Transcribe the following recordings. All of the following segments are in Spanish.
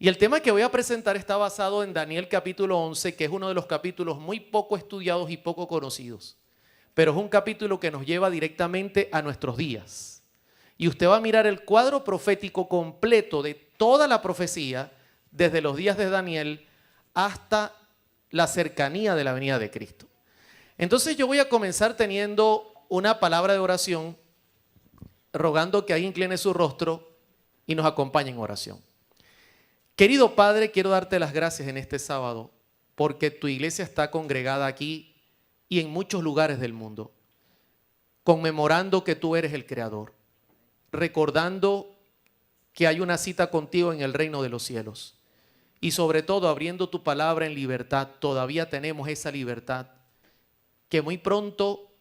Y el tema que voy a presentar está basado en Daniel capítulo 11, que es uno de los capítulos muy poco estudiados y poco conocidos. Pero es un capítulo que nos lleva directamente a nuestros días. Y usted va a mirar el cuadro profético completo de toda la profecía, desde los días de Daniel hasta la cercanía de la venida de Cristo. Entonces yo voy a comenzar teniendo una palabra de oración, rogando que ahí incline su rostro y nos acompañe en oración. Querido Padre, quiero darte las gracias en este sábado porque tu iglesia está congregada aquí y en muchos lugares del mundo, conmemorando que tú eres el Creador, recordando que hay una cita contigo en el reino de los cielos y sobre todo abriendo tu palabra en libertad. Todavía tenemos esa libertad que muy pronto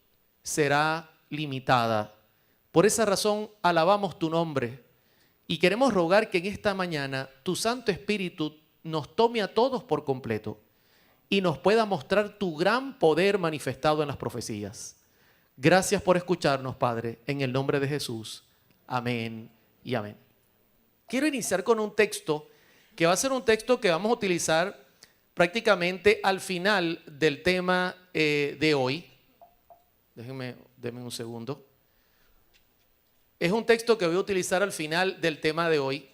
será limitada. Por esa razón alabamos tu nombre. Y queremos rogar que en esta mañana tu Santo Espíritu nos tome a todos por completo y nos pueda mostrar tu gran poder manifestado en las profecías. Gracias por escucharnos, Padre, en el nombre de Jesús. Amén y amén. Quiero iniciar con un texto que va a ser un texto que vamos a utilizar prácticamente al final del tema de hoy. Denme un segundo. Es un texto que voy a utilizar al final del tema de hoy.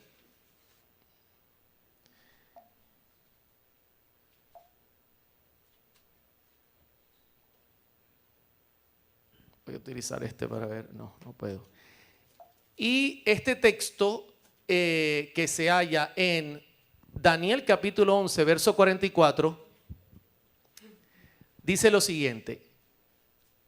Voy a utilizar este para ver. No puedo. Y este texto que se halla en Daniel capítulo 11, verso 44, dice lo siguiente.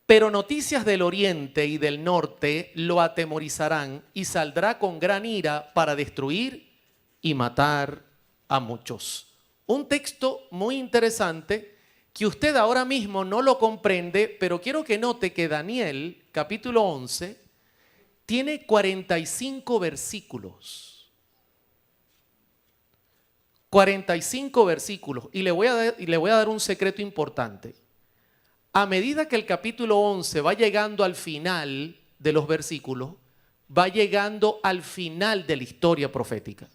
Pero noticias del oriente y del norte lo atemorizarán y saldrá con gran ira para destruir y matar a muchos. Un texto muy interesante que usted ahora mismo no lo comprende, pero quiero que note que Daniel, capítulo 11, tiene 45 versículos. 45 versículos. Y le voy a dar un secreto importante. A medida que el capítulo 11 va llegando al final de los versículos, va llegando al final de la historia profética.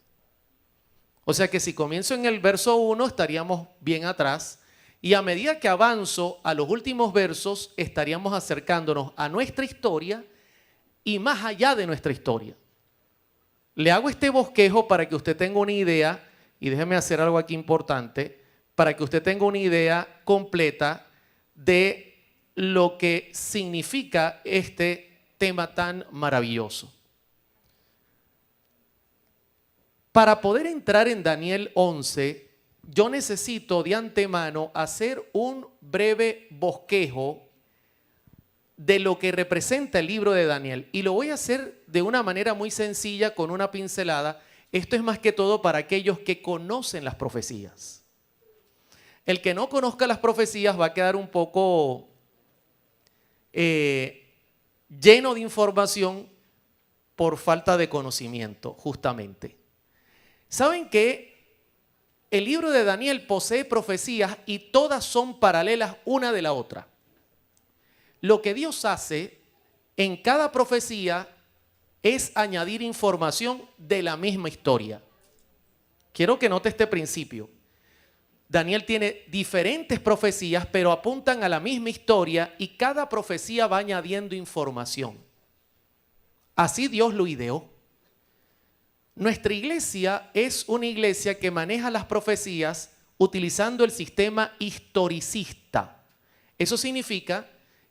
O sea que si comienzo en el verso 1 estaríamos bien atrás y a medida que avanzo a los últimos versos estaríamos acercándonos a nuestra historia y más allá de nuestra historia. Le hago este bosquejo para que usted tenga una idea, y déjeme hacer algo aquí importante, para que usted tenga una idea completa de lo que significa este tema tan maravilloso. Para poder entrar en Daniel 11, yo necesito de antemano hacer un breve bosquejo de lo que representa el libro de Daniel. Y lo voy a hacer de una manera muy sencilla, con una pincelada. Esto es más que todo para aquellos que conocen las profecías. El que no conozca las profecías va a quedar un poco lleno de información por falta de conocimiento, justamente. ¿Saben que el libro de Daniel posee profecías y todas son paralelas una de la otra? Lo que Dios hace en cada profecía es añadir información de la misma historia. Quiero que note este principio. Daniel tiene diferentes profecías, pero apuntan a la misma historia y cada profecía va añadiendo información. Así Dios lo ideó. Nuestra iglesia es una iglesia que maneja las profecías utilizando el sistema historicista. Eso significa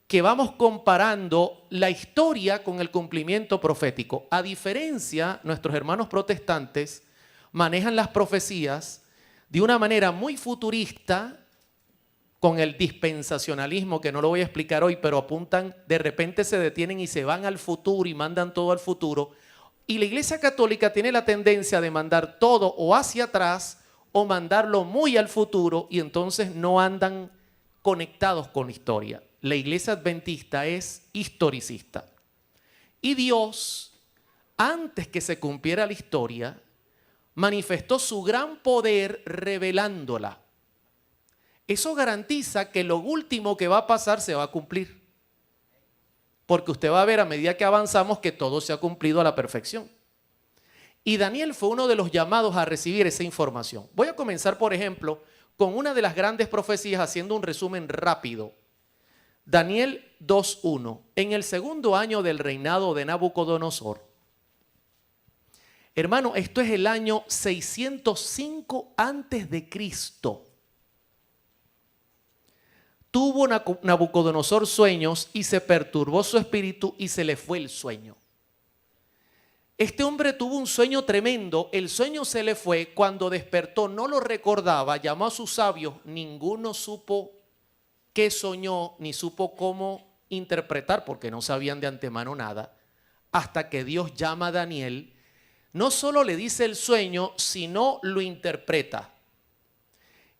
que vamos comparando la historia con el cumplimiento profético. A diferencia, nuestros hermanos protestantes manejan las profecías de una manera muy futurista, con el dispensacionalismo, que no lo voy a explicar hoy, pero apuntan, de repente se detienen y se van al futuro y mandan todo al futuro. Y la Iglesia Católica tiene la tendencia de mandar todo o hacia atrás o mandarlo muy al futuro y entonces no andan conectados con la historia. La Iglesia Adventista es historicista. Y Dios, antes que se cumpliera la historia, manifestó su gran poder revelándola. Eso garantiza que lo último que va a pasar se va a cumplir. Porque usted va a ver a medida que avanzamos que todo se ha cumplido a la perfección. Y Daniel fue uno de los llamados a recibir esa información. Voy a comenzar, por ejemplo, con una de las grandes profecías, haciendo un resumen rápido. Daniel 2:1. En el segundo año del reinado de Nabucodonosor. Hermano, esto es el año 605 antes de Cristo. Tuvo Nabucodonosor sueños y se perturbó su espíritu y se le fue el sueño. Este hombre tuvo un sueño tremendo, el sueño se le fue, cuando despertó no lo recordaba, llamó a sus sabios, ninguno supo qué soñó ni supo cómo interpretar porque no sabían de antemano nada, hasta que Dios llama a Daniel, no solo le dice el sueño, sino lo interpreta.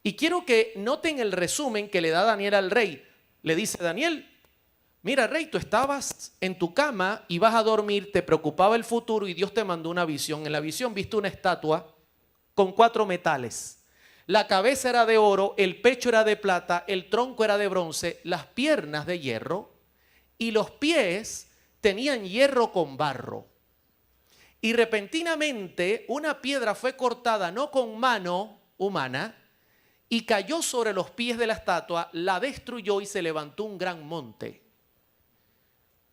Y quiero que noten el resumen que le da Daniel al rey. Le dice: Daniel, mira, rey, tú estabas en tu cama y vas a dormir, te preocupaba el futuro y Dios te mandó una visión. En la visión viste una estatua con 4 metales. La cabeza era de oro, el pecho era de plata, el tronco era de bronce, las piernas de hierro y los pies tenían hierro con barro. Y repentinamente una piedra fue cortada, no con mano humana, y cayó sobre los pies de la estatua, la destruyó y se levantó un gran monte.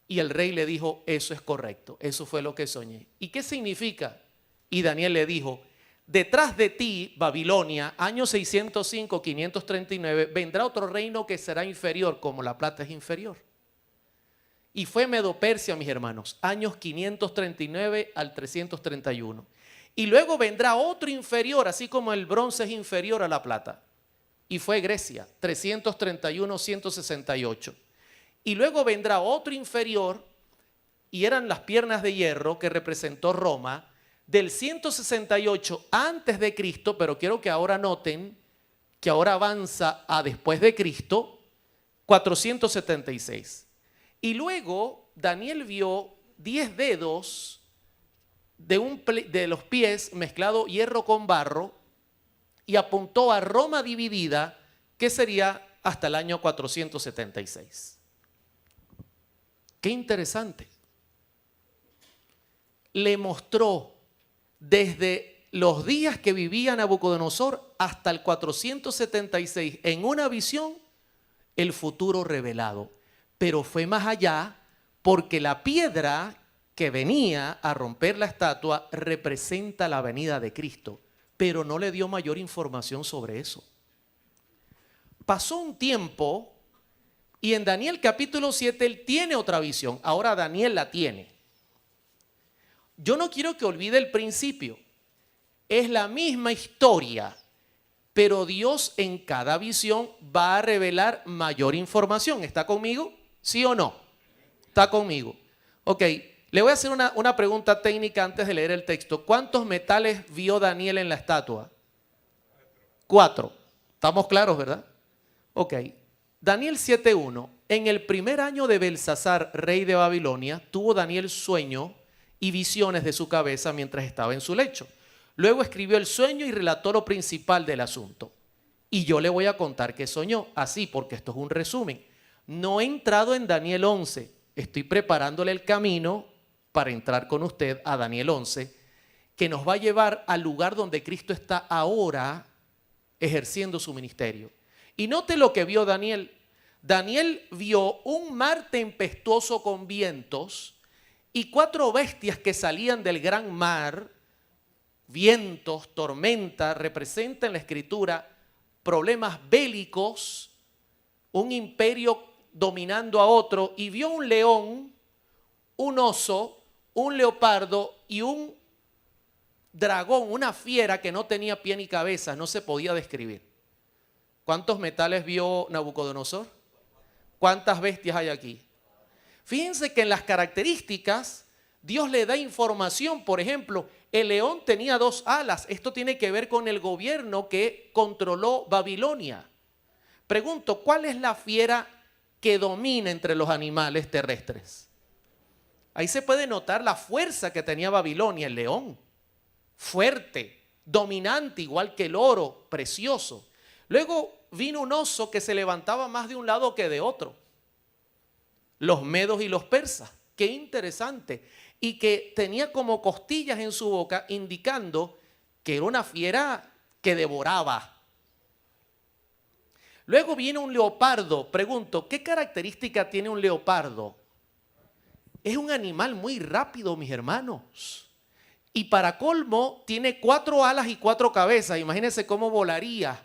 Y el rey le dijo: eso es correcto, eso fue lo que soñé. ¿Y qué significa? Y Daniel le dijo: detrás de ti, Babilonia, año 605, 539, vendrá otro reino que será inferior, como la plata es inferior. Y fue Medo-Persia, mis hermanos, años 539 al 331. Y luego vendrá otro inferior, así como el bronce es inferior a la plata. Y fue Grecia, 331, 168. Y luego vendrá otro inferior, y eran las piernas de hierro que representó Roma, del 168 antes de Cristo, pero quiero que ahora noten que ahora avanza a después de Cristo, 476. Y luego Daniel vio 10 dedos de los pies mezclado hierro con barro y apuntó a Roma dividida, que sería hasta el año 476. Qué interesante. Le mostró desde los días que vivía Nabucodonosor hasta el 476 en una visión el futuro revelado. Pero fue más allá, porque la piedra que venía a romper la estatua representa la venida de Cristo, pero no le dio mayor información sobre eso. Pasó un tiempo y en Daniel capítulo 7 él tiene otra visión. Ahora Daniel la tiene. Yo no quiero que olvide el principio. Es la misma historia, pero Dios en cada visión va a revelar mayor información. ¿Está conmigo? ¿Sí o no? ¿Está conmigo? Ok, le voy a hacer una pregunta técnica antes de leer el texto. ¿Cuántos metales vio Daniel en la estatua? 4. ¿Estamos claros, verdad? Ok. Daniel 7:1. En el primer año de Belsasar, rey de Babilonia, tuvo Daniel sueño y visiones de su cabeza mientras estaba en su lecho. Luego escribió el sueño y relató lo principal del asunto. Y yo le voy a contar qué soñó, así, porque esto es un resumen. No he entrado en Daniel 11, estoy preparándole el camino para entrar con usted a Daniel 11, que nos va a llevar al lugar donde Cristo está ahora ejerciendo su ministerio. Y note lo que vio Daniel. Daniel vio un mar tempestuoso con vientos y 4 bestias que salían del gran mar. Vientos, tormenta, representa en la escritura problemas bélicos, un imperio dominando a otro, y vio un león, un oso, un leopardo y un dragón, una fiera que no tenía pie ni cabeza, no se podía describir. ¿Cuántos metales vio Nabucodonosor? ¿Cuántas bestias hay aquí? Fíjense que en las características Dios le da información. Por ejemplo, el león tenía 2 alas. Esto tiene que ver con el gobierno que controló Babilonia. Pregunto, ¿cuál es la fiera que domina entre los animales terrestres? Ahí se puede notar la fuerza que tenía Babilonia, el león. Fuerte, dominante, igual que el oro, precioso. Luego vino un oso que se levantaba más de un lado que de otro. Los medos y los persas. Qué interesante. y que tenía como costillas en su boca, indicando que era una fiera que devoraba. Luego viene un leopardo. Pregunto, ¿qué característica tiene un leopardo? Es un animal muy rápido, mis hermanos. Y para colmo, tiene 4 alas y 4 cabezas. Imagínense cómo volaría.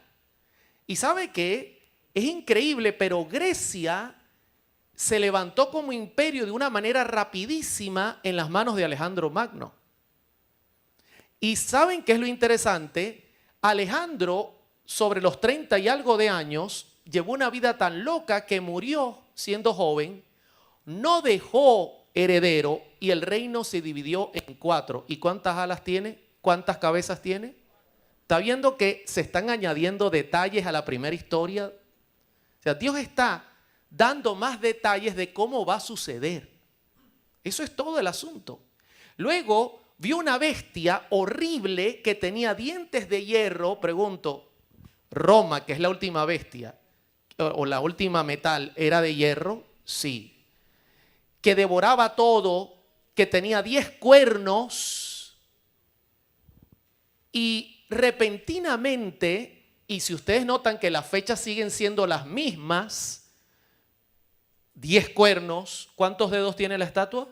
Y ¿sabe qué? Es increíble, pero Grecia se levantó como imperio de una manera rapidísima en las manos de Alejandro Magno. Y ¿saben qué es lo interesante? Alejandro, sobre los 30 y algo de años, llevó una vida tan loca que murió siendo joven, no dejó heredero y el reino se dividió en 4. ¿Y cuántas alas tiene? ¿Cuántas cabezas tiene? ¿Está viendo que se están añadiendo detalles a la primera historia? O sea, Dios está dando más detalles de cómo va a suceder. Eso es todo el asunto. Luego vio una bestia horrible que tenía dientes de hierro. Pregunto, Roma, que es la última bestia, o la última metal, ¿era de hierro? Sí. Que devoraba todo, que tenía 10 cuernos y repentinamente, y si ustedes notan que las fechas siguen siendo las mismas, 10 cuernos, ¿cuántos dedos tiene la estatua?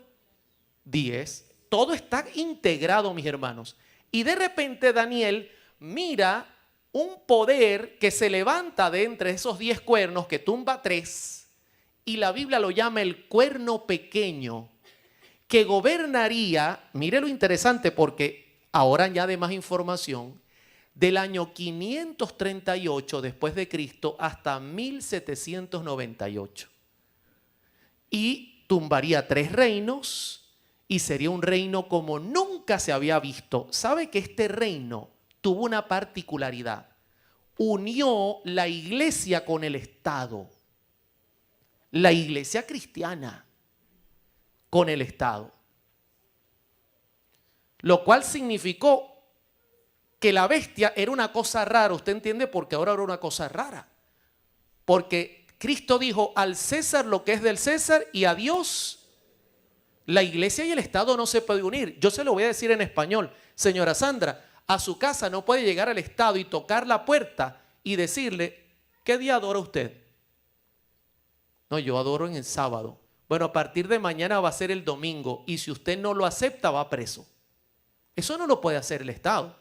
10. Todo está integrado, mis hermanos. Y de repente Daniel mira un poder que se levanta de entre esos 10 cuernos, que tumba 3, y la Biblia lo llama el cuerno pequeño, que gobernaría, mire lo interesante porque ahora añade más información, del año 538 después de Cristo hasta 1798. Y tumbaría 3 reinos y sería un reino como nunca se había visto. ¿Sabe que este reino tuvo una particularidad? Unió la iglesia con el Estado. La iglesia cristiana con el Estado. Lo cual significó que la bestia era una cosa rara. ¿Usted entiende por qué ahora era una cosa rara? Porque Cristo dijo al César lo que es del César y a Dios. La iglesia y el Estado no se pueden unir. Yo se lo voy a decir en español. Señora Sandra, a su casa no puede llegar al Estado y tocar la puerta y decirle, ¿qué día adora usted? No, yo adoro en el sábado. Bueno, a partir de mañana va a ser el domingo y si usted no lo acepta va preso. Eso no lo puede hacer el Estado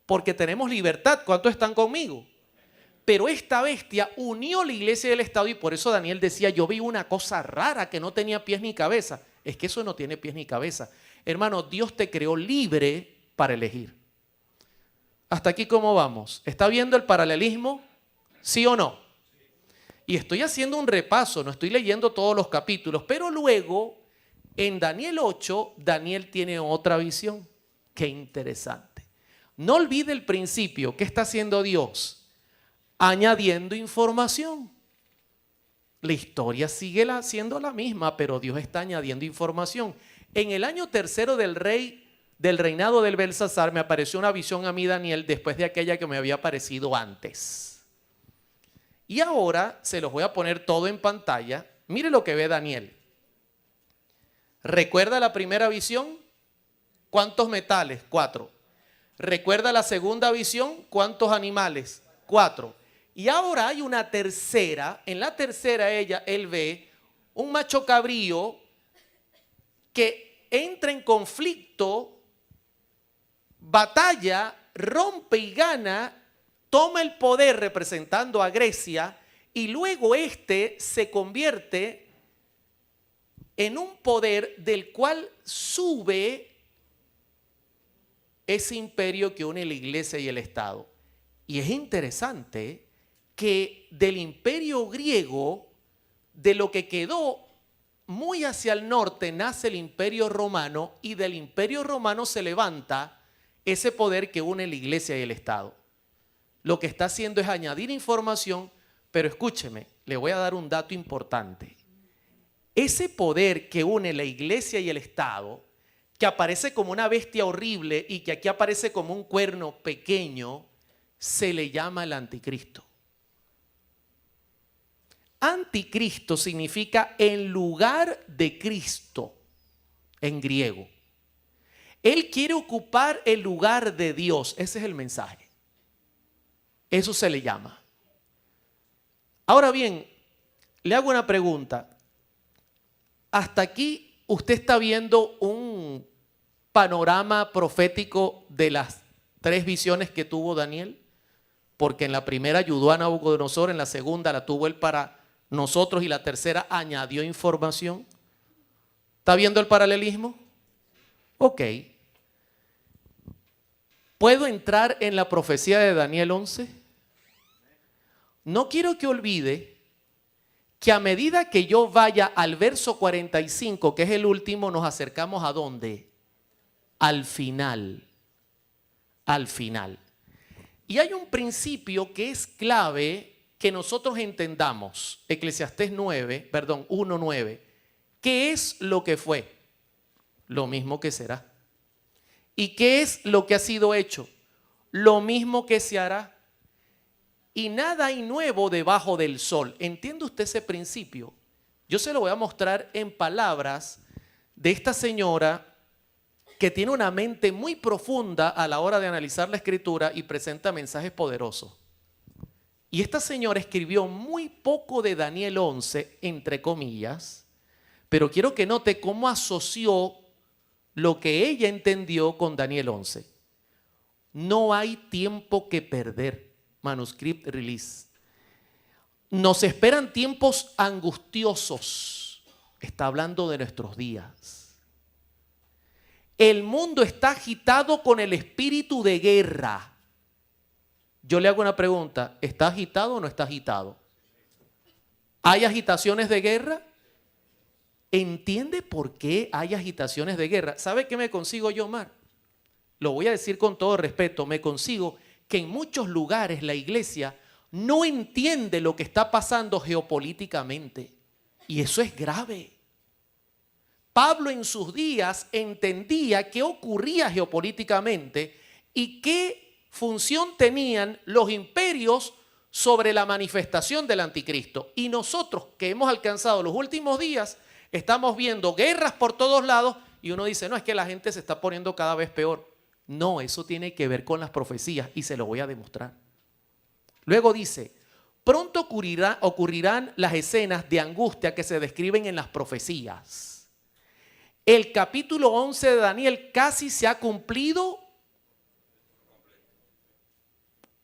porque tenemos libertad. ¿Cuántos están conmigo? Pero esta bestia unió la iglesia y el Estado y por eso Daniel decía, yo vi una cosa rara que no tenía pies ni cabeza. Es que eso no tiene pies ni cabeza. Hermano, Dios te creó libre para elegir. ¿Hasta aquí cómo vamos? ¿Está viendo el paralelismo? ¿Sí o no? Y estoy haciendo un repaso, no estoy leyendo todos los capítulos, pero luego en Daniel 8, Daniel tiene otra visión. Qué interesante. No olvide el principio. ¿Qué está haciendo Dios? Añadiendo información. La historia sigue siendo la misma, pero Dios está añadiendo información. En el año 3 del reinado del Belsasar me apareció una visión a mí, Daniel, después de aquella que me había aparecido antes. Y ahora se los voy a poner todo en pantalla. Mire lo que ve Daniel. ¿Recuerda la primera visión? ¿Cuántos metales? 4. ¿Recuerda la segunda visión? ¿Cuántos animales? 4. Y ahora hay una tercera. En la tercera él ve un macho cabrío que entra en conflicto, batalla, rompe y gana, toma el poder representando a Grecia y luego se convierte en un poder del cual sube ese imperio que une la iglesia y el Estado. Y es interesante que del imperio griego, de lo que quedó muy hacia el norte, nace el imperio romano y del imperio romano se levanta ese poder que une la iglesia y el Estado. Lo que está haciendo es añadir información, pero escúcheme, le voy a dar un dato importante. Ese poder que une la iglesia y el Estado, que aparece como una bestia horrible y que aquí aparece como un cuerno pequeño, se le llama el anticristo. Anticristo significa en lugar de Cristo en griego. Él quiere ocupar el lugar de Dios. Ese es el mensaje. Eso se le llama. Ahora bien, le hago una pregunta. Hasta aquí usted está viendo un panorama profético de las 3 visiones que tuvo Daniel, porque en la primera ayudó a Nabucodonosor, en la segunda la tuvo él para nosotros y la tercera añadió información. ¿Está viendo el paralelismo? Ok. ¿Puedo entrar en la profecía de Daniel 11? No quiero que olvide que a medida que yo vaya al verso 45, que es el último, nos acercamos ¿a dónde? Al final. Al final. Y hay un principio que es clave que nosotros entendamos. Eclesiastés 1:9. ¿Qué es lo que fue? Lo mismo que será. ¿Y qué es lo que ha sido hecho? Lo mismo que se hará. Y nada hay nuevo debajo del sol. ¿Entiende usted ese principio? Yo se lo voy a mostrar en palabras de esta señora que tiene una mente muy profunda a la hora de analizar la escritura y presenta mensajes poderosos. Y esta señora escribió muy poco de Daniel 11, entre comillas, pero quiero que note cómo asoció lo que ella entendió con Daniel 11. No hay tiempo que perder. Manuscript Release. Nos esperan tiempos angustiosos. Está hablando de nuestros días. El mundo está agitado con el espíritu de guerra. Yo le hago una pregunta. ¿Está agitado o no está agitado? ¿Hay agitaciones de guerra? ¿Entiende por qué hay agitaciones de guerra? ¿Sabe qué me consigo yo, Omar? Lo voy a decir con todo respeto. Me consigo que en muchos lugares la iglesia no entiende lo que está pasando geopolíticamente. Y eso es grave. Pablo en sus días entendía qué ocurría geopolíticamente y qué función tenían los imperios sobre la manifestación del anticristo. Y nosotros que hemos alcanzado los últimos días, estamos viendo guerras por todos lados y uno dice, no, es que la gente se está poniendo cada vez peor. No, eso tiene que ver con las profecías y se lo voy a demostrar. Luego dice, pronto ocurrirán las escenas de angustia que se describen en las profecías. El capítulo 11 de Daniel casi se ha cumplido.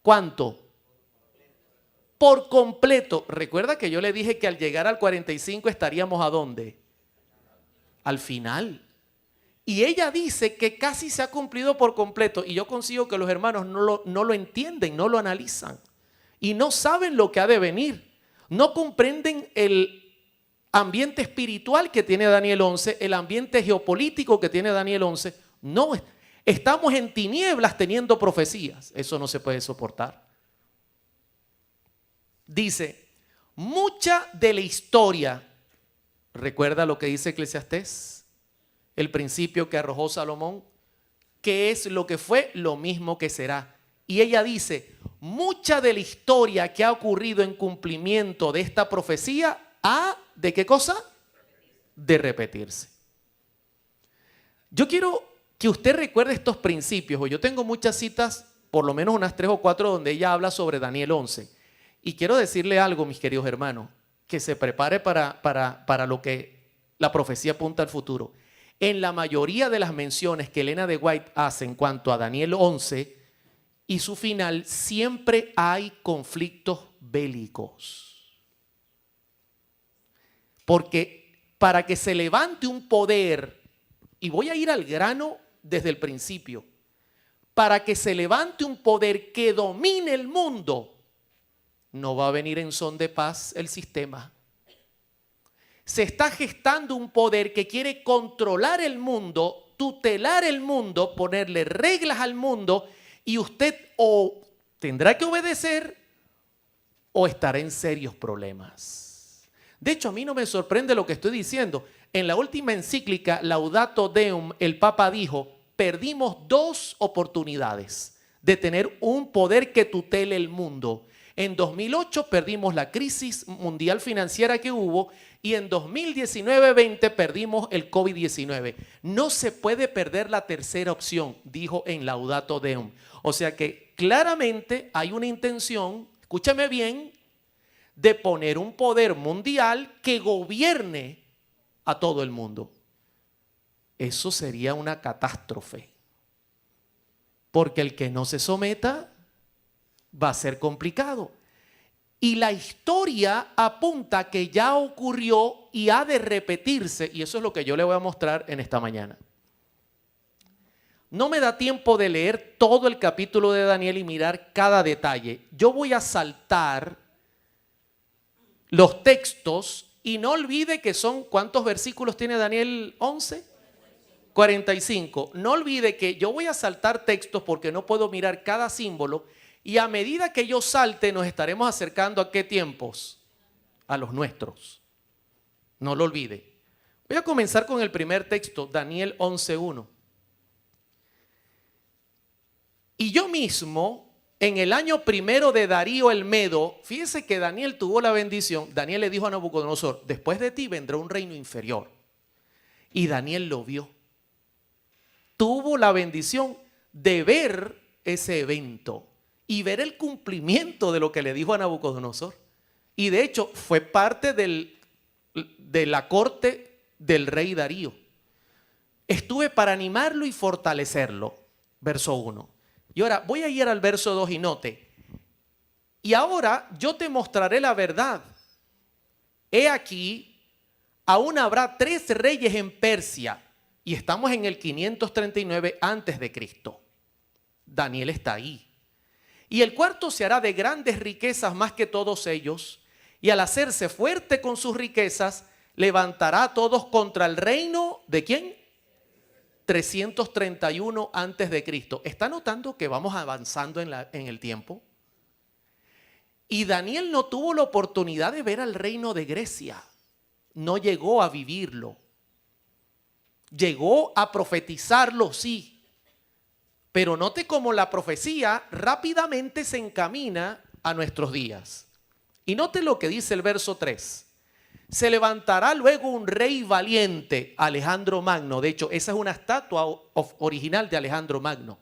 ¿Cuánto? Por completo. Recuerda que yo le dije que al llegar al 45 estaríamos ¿a dónde? Al final. Y ella dice que casi se ha cumplido por completo. Y yo consigo que los hermanos no lo entienden, no lo analizan. Y no saben lo que ha de venir. No comprenden el ambiente espiritual que tiene Daniel 11, el ambiente geopolítico que tiene Daniel 11. No, estamos en tinieblas teniendo profecías. Eso no se puede soportar. Dice, mucha de la historia, ¿recuerda lo que dice Eclesiastés? El principio que arrojó Salomón, que es lo que fue, lo mismo que será. Y ella dice, mucha de la historia que ha ocurrido en cumplimiento de esta profecía ha, ¿de qué cosa? De repetirse. Yo quiero que usted recuerde estos principios. Yo tengo muchas citas, por lo menos unas 3 o 4, donde ella habla sobre Daniel 11. Y quiero decirle algo, mis queridos hermanos, que se prepare para lo que la profecía apunta al futuro. En la mayoría de las menciones que Elena de White hace en cuanto a Daniel 11 y su final, siempre hay conflictos bélicos. Porque para que se levante un poder, y voy a ir al grano desde el principio, para que se levante un poder que domine el mundo, no va a venir en son de paz el sistema. Se está gestando un poder que quiere controlar el mundo, tutelar el mundo, ponerle reglas al mundo y usted o tendrá que obedecer o estará en serios problemas. De hecho, a mí no me sorprende lo que estoy diciendo. En la última encíclica Laudato Deum, el Papa dijo, perdimos 2 oportunidades de tener un poder que tutele el mundo. En 2008 perdimos la crisis mundial financiera que hubo y en 2019-20 perdimos el COVID-19. No se puede perder la tercera opción, dijo en Laudato Deum. O sea que claramente hay una intención, escúchame bien, de poner un poder mundial que gobierne a todo el mundo. Eso sería una catástrofe. Porque el que no se someta va a ser complicado. Y la historia apunta que ya ocurrió y ha de repetirse. Y eso es lo que yo le voy a mostrar en esta mañana. No me da tiempo de leer todo el capítulo de Daniel y mirar cada detalle. Yo voy a saltar los textos y no olvide que son, ¿cuántos versículos tiene Daniel 11? 45. No olvide que yo voy a saltar textos porque no puedo mirar cada símbolo. Y a medida que yo salte nos estaremos acercando ¿a qué tiempos? A los nuestros. No lo olvide. Voy a comenzar con el primer texto, Daniel 11:1. Y yo mismo, en el año primero de Darío el Medo, fíjese que Daniel tuvo la bendición. Daniel le dijo a Nabucodonosor, después de ti vendrá un reino inferior. Y Daniel lo vio. Tuvo la bendición de ver ese evento y ver el cumplimiento de lo que le dijo a Nabucodonosor. Y de hecho fue parte de la corte del rey Darío. Estuve para animarlo y fortalecerlo. Verso 1. Y ahora voy a ir al verso 2 y note. Y ahora yo te mostraré la verdad. He aquí, aún habrá 3 reyes en Persia. Y estamos en el 539 antes de Cristo. Daniel está ahí. Y el cuarto se hará de grandes riquezas más que todos ellos, y al hacerse fuerte con sus riquezas, levantará a todos contra el reino ¿de quién? 331 antes de Cristo. ¿Está notando que vamos avanzando en el tiempo? Y Daniel no tuvo la oportunidad de ver al reino de Grecia. No llegó a vivirlo. Llegó a profetizarlo, sí. Pero note cómo la profecía rápidamente se encamina a nuestros días. Y note lo que dice el verso 3. Se levantará luego un rey valiente, Alejandro Magno. De hecho, esa es una estatua original de Alejandro Magno.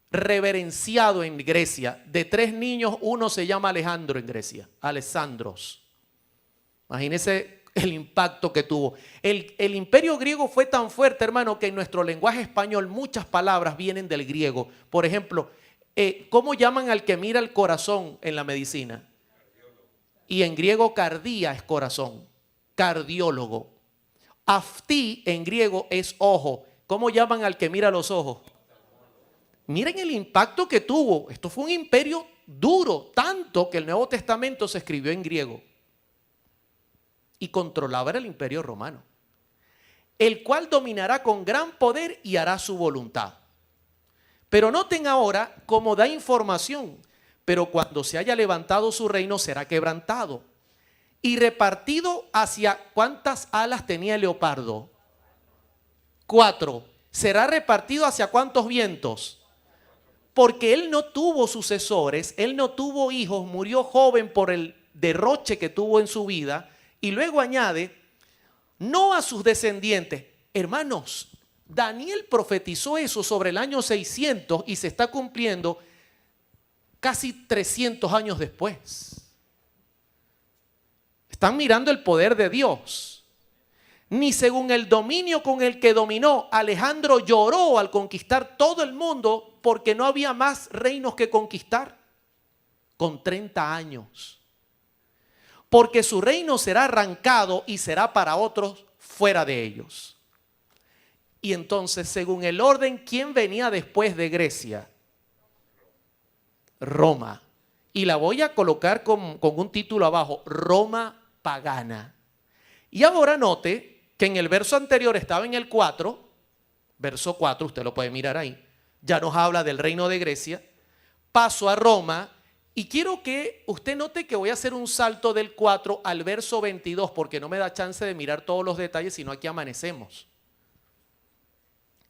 Reverenciado en Grecia. De 3 niños, uno se llama Alejandro en Grecia. Alessandros. Imagínense el impacto que tuvo. El imperio griego fue tan fuerte, hermano, que en nuestro lenguaje español muchas palabras vienen del griego. Por ejemplo, ¿cómo llaman al que mira el corazón en la medicina? Y en griego cardía es corazón, cardiólogo. Aftí en griego es ojo. ¿Cómo llaman al que mira los ojos? Miren el impacto que tuvo. Esto fue un imperio duro, tanto que el Nuevo Testamento se escribió en griego. Y controlaba el imperio romano, el cual dominará con gran poder y hará su voluntad. Pero noten ahora cómo da información, pero cuando se haya levantado su reino será quebrantado y repartido hacia ¿cuántas alas tenía el leopardo? 4. Será repartido hacia ¿cuántos vientos? Porque él no tuvo sucesores, él no tuvo hijos, murió joven por el derroche que tuvo en su vida. Y luego añade, no a sus descendientes. Hermanos, Daniel profetizó eso sobre el año 600 y se está cumpliendo casi 300 años después. Están mirando el poder de Dios. Ni según el dominio con el que dominó, Alejandro lloró al conquistar todo el mundo porque no había más reinos que conquistar. Con 30 años. Porque su reino será arrancado y será para otros fuera de ellos. Y entonces, según el orden, ¿quién venía después de Grecia? Roma. Y la voy a colocar con un título abajo, Roma pagana. Y ahora note que en el verso anterior estaba en el 4, verso 4, usted lo puede mirar ahí, ya nos habla del reino de Grecia, paso a Roma. Y quiero que usted note que voy a hacer un salto del 4 al verso 22 porque no me da chance de mirar todos los detalles, sino aquí amanecemos.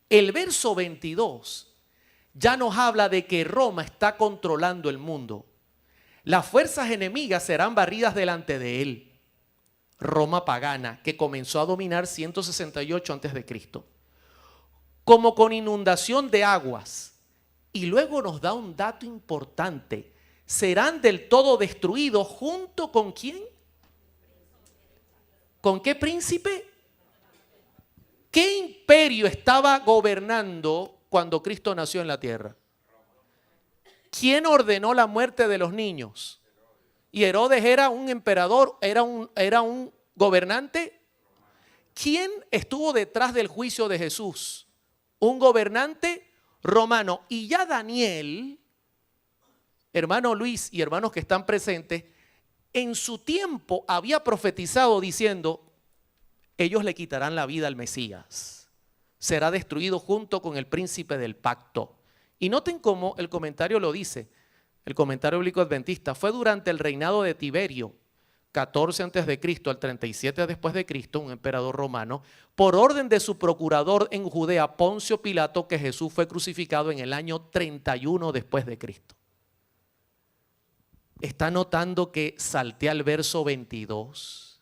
El verso 22 ya nos habla de que Roma está controlando el mundo. Las fuerzas enemigas serán barridas delante de él. Roma pagana, que comenzó a dominar 168 a.C. Como con inundación de aguas. Y luego nos da un dato importante. Serán del todo destruidos junto con ¿quién? ¿Con qué príncipe? ¿Qué imperio estaba gobernando cuando Cristo nació en la tierra? ¿Quién ordenó la muerte de los niños? Y Herodes era un emperador, era un gobernante. ¿Quién estuvo detrás del juicio de Jesús? Un gobernante romano. Y ya Daniel, hermano Luis y hermanos que están presentes, en su tiempo había profetizado diciendo, ellos le quitarán la vida al Mesías. Será destruido junto con el príncipe del pacto. Y noten cómo el comentario lo dice, el comentario bíblico adventista, fue durante el reinado de Tiberio, 14 a.C. al 37 después de Cristo, un emperador romano, por orden de su procurador en Judea, Poncio Pilato, que Jesús fue crucificado en el año 31 después de Cristo. Está notando que salté al verso 22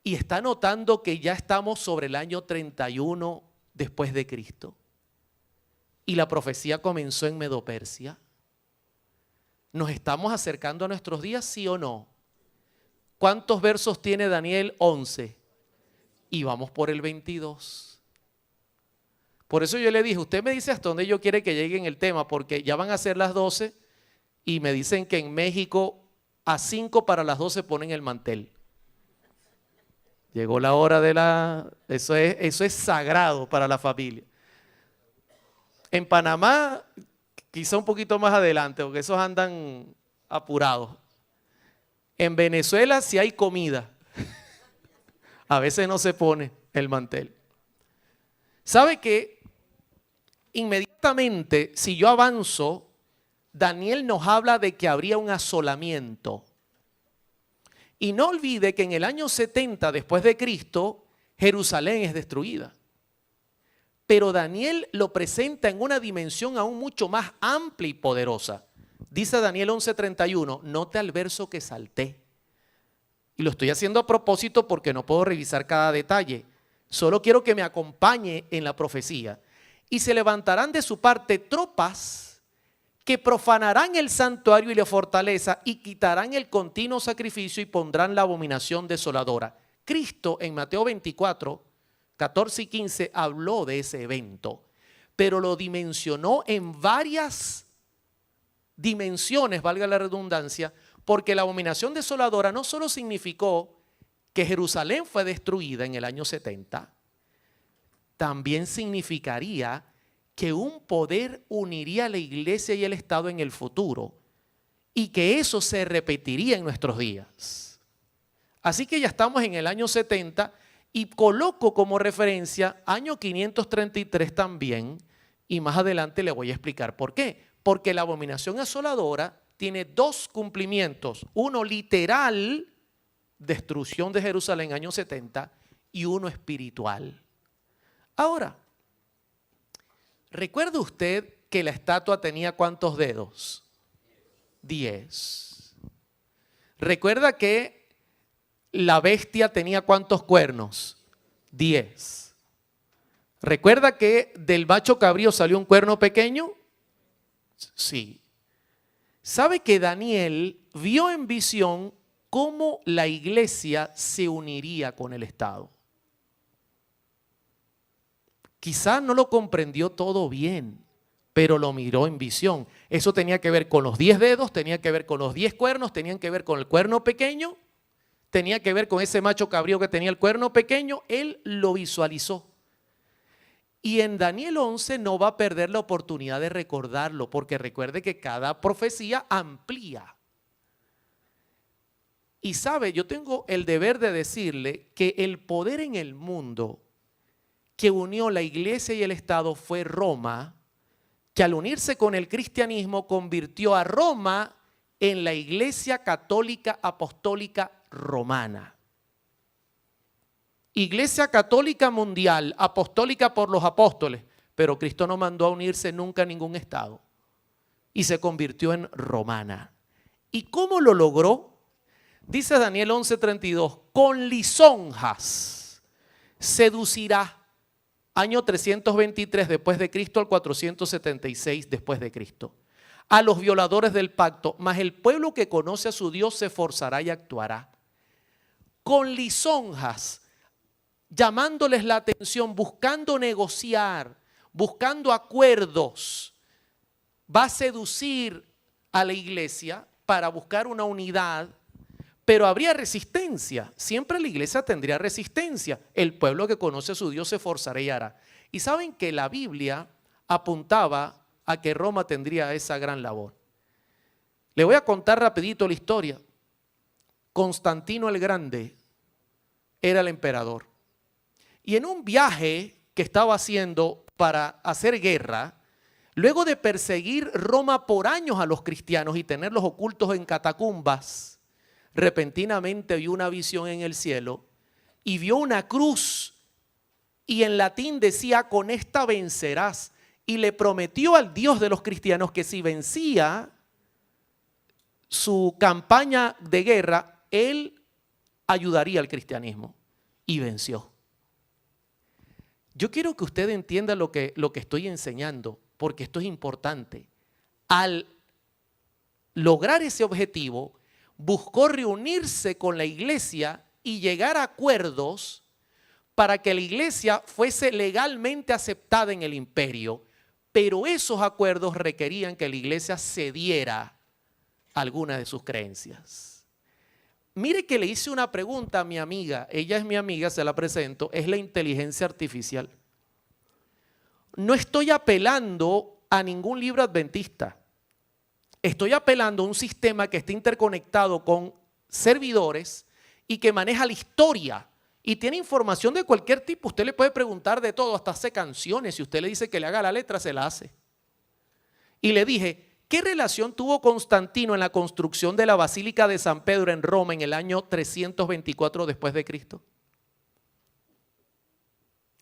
y está notando que ya estamos sobre el año 31 después de Cristo. Y la profecía comenzó en Medo-Persia. ¿Nos estamos acercando a nuestros días, sí o no? ¿Cuántos versos tiene Daniel? 11. Y vamos por el 22. Por eso yo le dije, usted me dice hasta dónde yo quiere que llegue en el tema, porque ya van a ser las 12 y me dicen que en México a 5 para las 12 ponen el mantel. Llegó la hora de eso es sagrado para la familia. En Panamá, quizá un poquito más adelante, porque esos andan apurados. En Venezuela sí hay comida. A veces no se pone el mantel. ¿Sabe qué? Inmediatamente, si yo avanzo, Daniel nos habla de que habría un asolamiento. Y no olvide que en el año 70 después de Cristo, Jerusalén es destruida. Pero Daniel lo presenta en una dimensión aún mucho más amplia y poderosa. Dice Daniel 11:31, note al verso que salté. Y lo estoy haciendo a propósito porque no puedo revisar cada detalle. Solo quiero que me acompañe en la profecía. Y se levantarán de su parte tropas que profanarán el santuario y la fortaleza y quitarán el continuo sacrificio y pondrán la abominación desoladora. Cristo en Mateo 24, 14 y 15 habló de ese evento, pero lo dimensionó en varias dimensiones, valga la redundancia, porque la abominación desoladora no solo significó que Jerusalén fue destruida en el año 70, también significaría que un poder uniría a la iglesia y el Estado en el futuro y que eso se repetiría en nuestros días. Así que ya estamos en el año 70 y coloco como referencia año 533 también, y más adelante le voy a explicar por qué. Porque la abominación asoladora tiene dos cumplimientos, uno literal, destrucción de Jerusalén año 70, y uno espiritual. Ahora, ¿recuerda usted que la estatua tenía cuántos dedos? 10. ¿Recuerda que la bestia tenía cuántos cuernos? 10. ¿Recuerda que del macho cabrío salió un cuerno pequeño? Sí. ¿Sabe que Daniel vio en visión cómo la iglesia se uniría con el Estado? Quizá no lo comprendió todo bien, pero lo miró en visión. Eso tenía que ver con los 10 dedos, tenía que ver con los 10 cuernos, tenían que ver con el cuerno pequeño, tenía que ver con ese macho cabrío que tenía el cuerno pequeño. Él lo visualizó. Y en Daniel 11 no va a perder la oportunidad de recordarlo, porque recuerde que cada profecía amplía. Y sabe, yo tengo el deber de decirle que el poder en el mundo que unió la iglesia y el Estado fue Roma, que al unirse con el cristianismo convirtió a Roma en la iglesia católica apostólica romana. Iglesia católica mundial, apostólica por los apóstoles, pero Cristo no mandó a unirse nunca a ningún estado y se convirtió en romana. ¿Y cómo lo logró? Dice Daniel 11:32, con lisonjas seducirá, año 323 después de Cristo al 476 después de Cristo, a los violadores del pacto, mas el pueblo que conoce a su Dios se esforzará y actuará. Con lisonjas, llamándoles la atención, buscando negociar, buscando acuerdos, va a seducir a la iglesia para buscar una unidad, pero habría resistencia. Siempre la iglesia tendría resistencia. El pueblo que conoce a su Dios se esforzará y hará. Y saben que la Biblia apuntaba a que Roma tendría esa gran labor. Le voy a contar rapidito la historia. Constantino el Grande era el emperador. Y en un viaje que estaba haciendo para hacer guerra, luego de perseguir Roma por años a los cristianos y tenerlos ocultos en catacumbas, repentinamente vio una visión en el cielo y vio una cruz y en latín decía: con esta vencerás. Y le prometió al Dios de los cristianos que si vencía su campaña de guerra, él ayudaría al cristianismo. Y venció. Yo quiero que usted entienda lo que estoy enseñando, porque esto es importante. Al lograr ese objetivo, buscó reunirse con la iglesia y llegar a acuerdos para que la iglesia fuese legalmente aceptada en el imperio, pero esos acuerdos requerían que la iglesia cediera algunas de sus creencias. Mire que le hice una pregunta a mi amiga, ella es mi amiga, se la presento, es la inteligencia artificial. No estoy apelando a ningún libro adventista. Estoy apelando a un sistema que está interconectado con servidores y que maneja la historia y tiene información de cualquier tipo. Usted le puede preguntar de todo, hasta hace canciones. Si usted le dice que le haga la letra, se la hace. Y le dije, ¿qué relación tuvo Constantino en la construcción de la Basílica de San Pedro en Roma en el año 324 después de Cristo?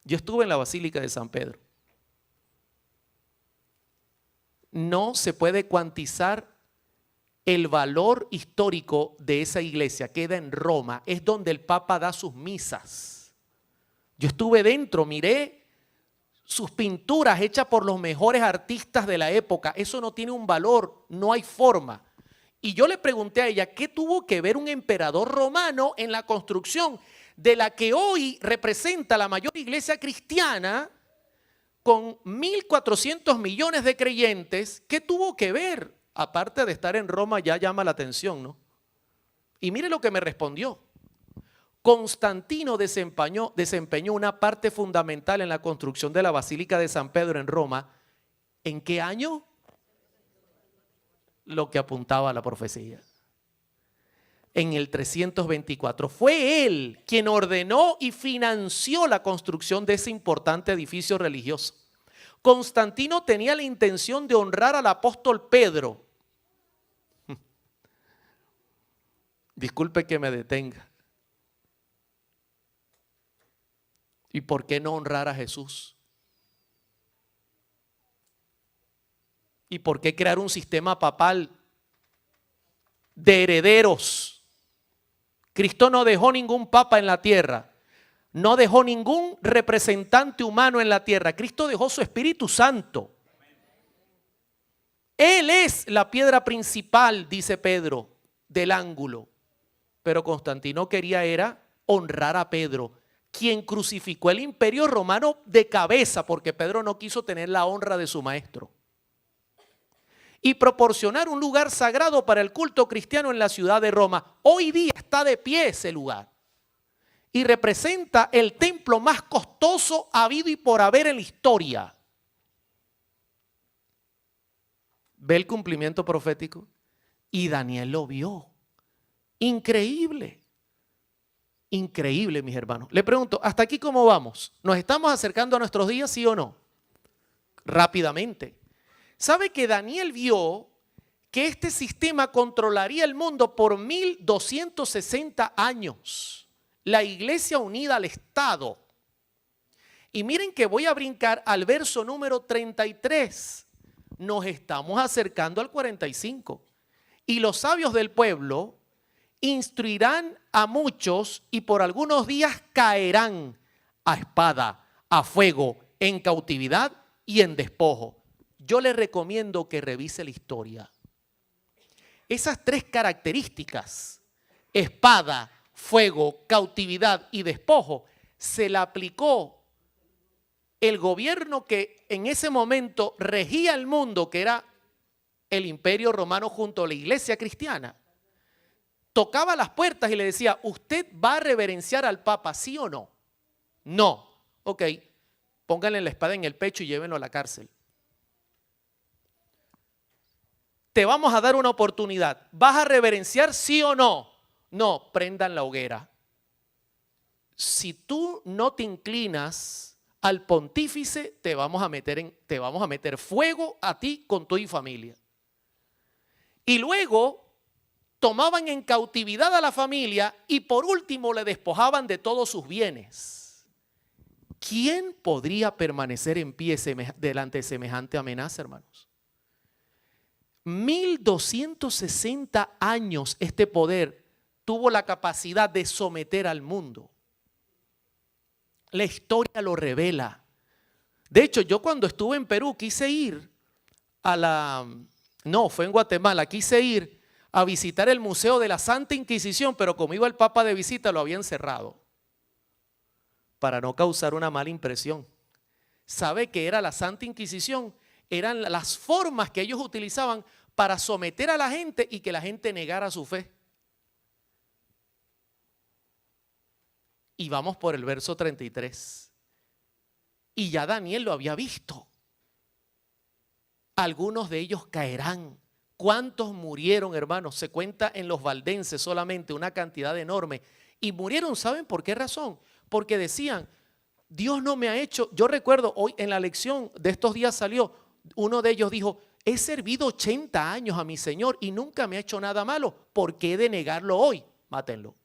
Yo estuve en la Basílica de San Pedro. No se puede cuantizar el valor histórico de esa iglesia. Queda en Roma, es donde el Papa da sus misas. Yo estuve dentro, miré sus pinturas hechas por los mejores artistas de la época. Eso no tiene un valor, no hay forma. Y yo le pregunté a ella, ¿qué tuvo que ver un emperador romano en la construcción de la que hoy representa la mayor iglesia cristiana con 1.400 millones de creyentes? ¿Qué tuvo que ver? Aparte de estar en Roma, ya llama la atención, ¿no? Y mire lo que me respondió. Constantino desempeñó una parte fundamental en la construcción de la Basílica de San Pedro en Roma. ¿En qué año? Lo que apuntaba a la profecía. En el 324. Fue él quien ordenó y financió la construcción de ese importante edificio religioso. Constantino tenía la intención de honrar al apóstol Pedro. Disculpe que me detenga. ¿Y por qué no honrar a Jesús? ¿Y por qué crear un sistema papal de herederos? Cristo no dejó ningún papa en la tierra. No dejó ningún representante humano en la tierra. Cristo dejó su Espíritu Santo. Él es la piedra principal, dice Pedro, del ángulo. Pero Constantino quería era honrar a Pedro, quien crucificó el imperio romano de cabeza, porque Pedro no quiso tener la honra de su maestro. Y proporcionar un lugar sagrado para el culto cristiano en la ciudad de Roma. Hoy día está de pie ese lugar. Y representa el templo más costoso habido y por haber en la historia. ¿Ve el cumplimiento profético? Y Daniel lo vio. Increíble. Increíble, mis hermanos. Le pregunto, ¿hasta aquí cómo vamos? ¿Nos estamos acercando a nuestros días, sí o no? Rápidamente. ¿Sabe que Daniel vio que este sistema controlaría el mundo por 1260 años? La iglesia unida al Estado. Y miren que voy a brincar al verso número 33. Nos estamos acercando al 45. Y los sabios del pueblo instruirán a muchos y por algunos días caerán a espada, a fuego, en cautividad y en despojo. Yo le recomiendo que revise la historia. Esas tres características, espada, fuego, cautividad y despojo, se la aplicó el gobierno que en ese momento regía el mundo, que era el Imperio Romano junto a la Iglesia cristiana. Tocaba las puertas y le decía, ¿usted va a reverenciar al Papa, sí o no? No. Ok, pónganle la espada en el pecho y llévenlo a la cárcel. Te vamos a dar una oportunidad. ¿Vas a reverenciar, sí o no? No, prendan la hoguera. Si tú no te inclinas al pontífice, te vamos a meter fuego a ti con tu familia. Y luego tomaban en cautividad a la familia y por último le despojaban de todos sus bienes. ¿Quién podría permanecer en pie delante de semejante amenaza, hermanos? 1260 años este poder tuvo la capacidad de someter al mundo. La historia lo revela. De hecho, yo cuando estuve en Perú quise ir fue en Guatemala, quise ir a visitar el Museo de la Santa Inquisición, pero como iba el Papa de visita lo habían cerrado para no causar una mala impresión. ¿Sabe qué era la Santa Inquisición? Eran las formas que ellos utilizaban para someter a la gente y que la gente negara su fe. Y vamos por el verso 33. Y ya Daniel lo había visto. Algunos de ellos caerán. ¿Cuántos murieron, hermanos? Se cuenta en los valdenses solamente una cantidad enorme. Y murieron, ¿saben por qué razón? Porque decían, Dios no me ha hecho. Yo recuerdo hoy en la lección de estos días salió, uno de ellos dijo, he servido 80 años a mi Señor y nunca me ha hecho nada malo. ¿Por qué he de negarlo hoy? Mátenlo.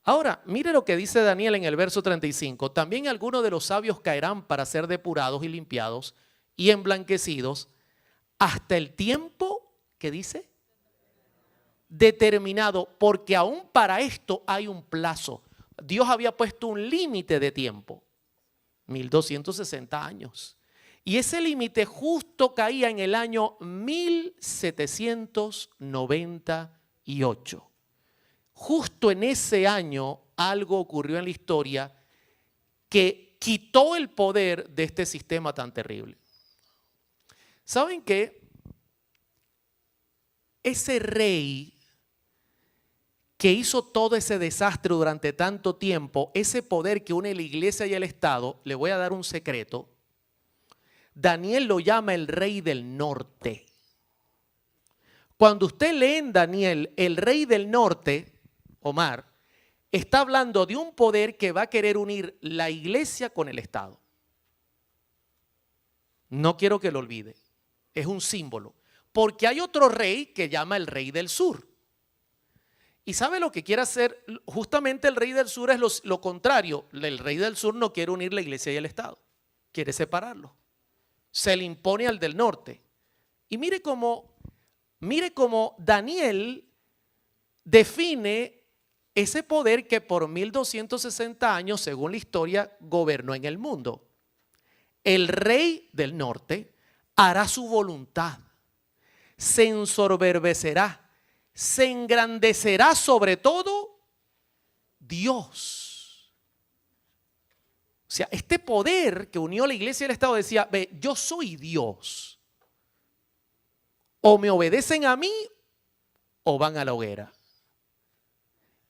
Ahora, mire lo que dice Daniel en el verso 35. También algunos de los sabios caerán para ser depurados y limpiados y emblanquecidos hasta el tiempo, ¿qué dice? Determinado, porque aún para esto hay un plazo. Dios había puesto un límite de tiempo, 1260 años. Y ese límite justo caía en el año 1798. Justo en ese año algo ocurrió en la historia que quitó el poder de este sistema tan terrible. ¿Saben qué? Ese rey que hizo todo ese desastre durante tanto tiempo, ese poder que une la iglesia y el Estado, le voy a dar un secreto. Daniel lo llama el rey del norte. Cuando usted lee en Daniel, el rey del norte, Omar, está hablando de un poder que va a querer unir la iglesia con el Estado. No quiero que lo olvide. Es un símbolo. Porque hay otro rey que llama el rey del sur. ¿Y sabe lo que quiere hacer? Justamente el rey del sur es lo contrario. El rey del sur no quiere unir la iglesia y el Estado. Quiere separarlo. Se le impone al del norte. Y mire cómo Daniel define ese poder que por 1260 años, según la historia, gobernó en el mundo. El rey del norte hará su voluntad, se ensoberbecerá, se engrandecerá sobre todo Dios. O sea, este poder que unió la iglesia y el Estado decía, ve, yo soy Dios. O me obedecen a mí o van a la hoguera.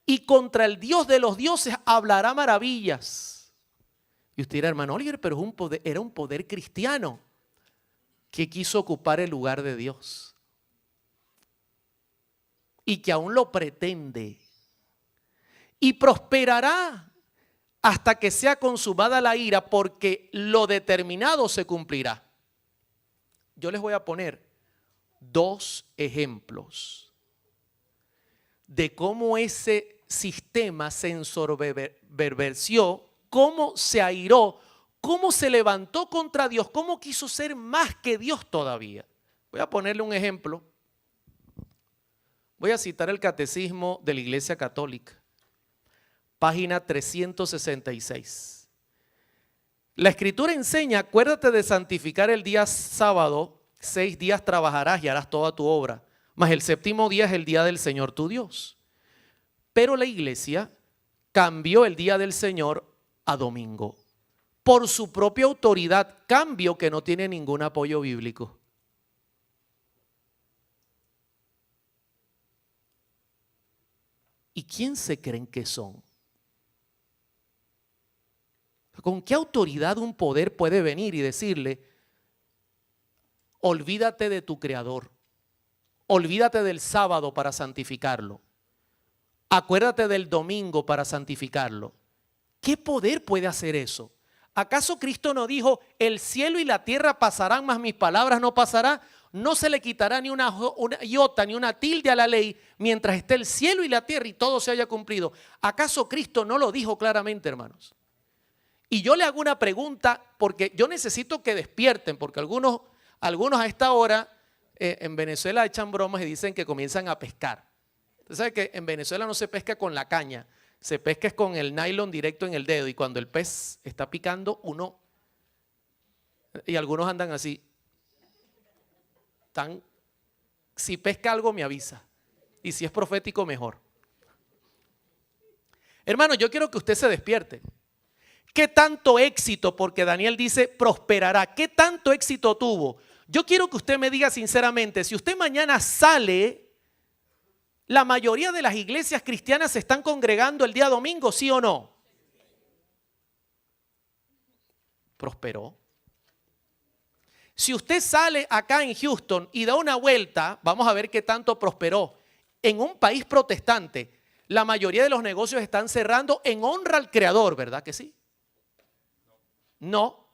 Y contra el Dios de los dioses hablará maravillas. Y usted dirá, hermano Oliver, pero era un poder cristiano que quiso ocupar el lugar de Dios. Y que aún lo pretende. Y prosperará hasta que sea consumada la ira, porque lo determinado se cumplirá. Yo les voy a poner 2 ejemplos de cómo ese sistema se ensoberbeció, cómo se airó, cómo se levantó contra Dios, cómo quiso ser más que Dios todavía. Voy a ponerle un ejemplo. Voy a citar el Catecismo de la Iglesia Católica, página 366. La Escritura enseña: acuérdate de santificar el día sábado, 6 días trabajarás y harás toda tu obra, mas el séptimo día es el día del Señor tu Dios. Pero la Iglesia cambió el día del Señor a domingo, por su propia autoridad, cambio que no tiene ningún apoyo bíblico. ¿Y quién se creen que son? ¿Con qué autoridad un poder puede venir y decirle: olvídate de tu Creador, olvídate del sábado para santificarlo, acuérdate del domingo para santificarlo? ¿Qué poder puede hacer eso? ¿Acaso Cristo no dijo: el cielo y la tierra pasarán, mas mis palabras no pasarán? No se le quitará ni una iota ni una tilde a la ley mientras esté el cielo y la tierra y todo se haya cumplido. ¿Acaso Cristo no lo dijo claramente, hermanos? Y yo le hago una pregunta, porque yo necesito que despierten, porque algunos a esta hora en Venezuela echan bromas y dicen que comienzan a pescar. Usted sabe que en Venezuela no se pesca con la caña, se pesca con el nylon directo en el dedo, y cuando el pez está picando, y algunos andan así. Si pesca algo me avisa, y si es profético mejor. Hermano, yo quiero que usted se despierte. ¿Qué tanto éxito? Porque Daniel dice prosperará. ¿Qué tanto éxito tuvo? Yo quiero que usted me diga sinceramente, si usted mañana sale, la mayoría de las iglesias cristianas se están congregando el día domingo, ¿sí o no? Prosperó. Si usted sale acá en Houston y da una vuelta, vamos a ver qué tanto prosperó. En un país protestante, la mayoría de los negocios están cerrando en honra al Creador, ¿verdad que sí? No.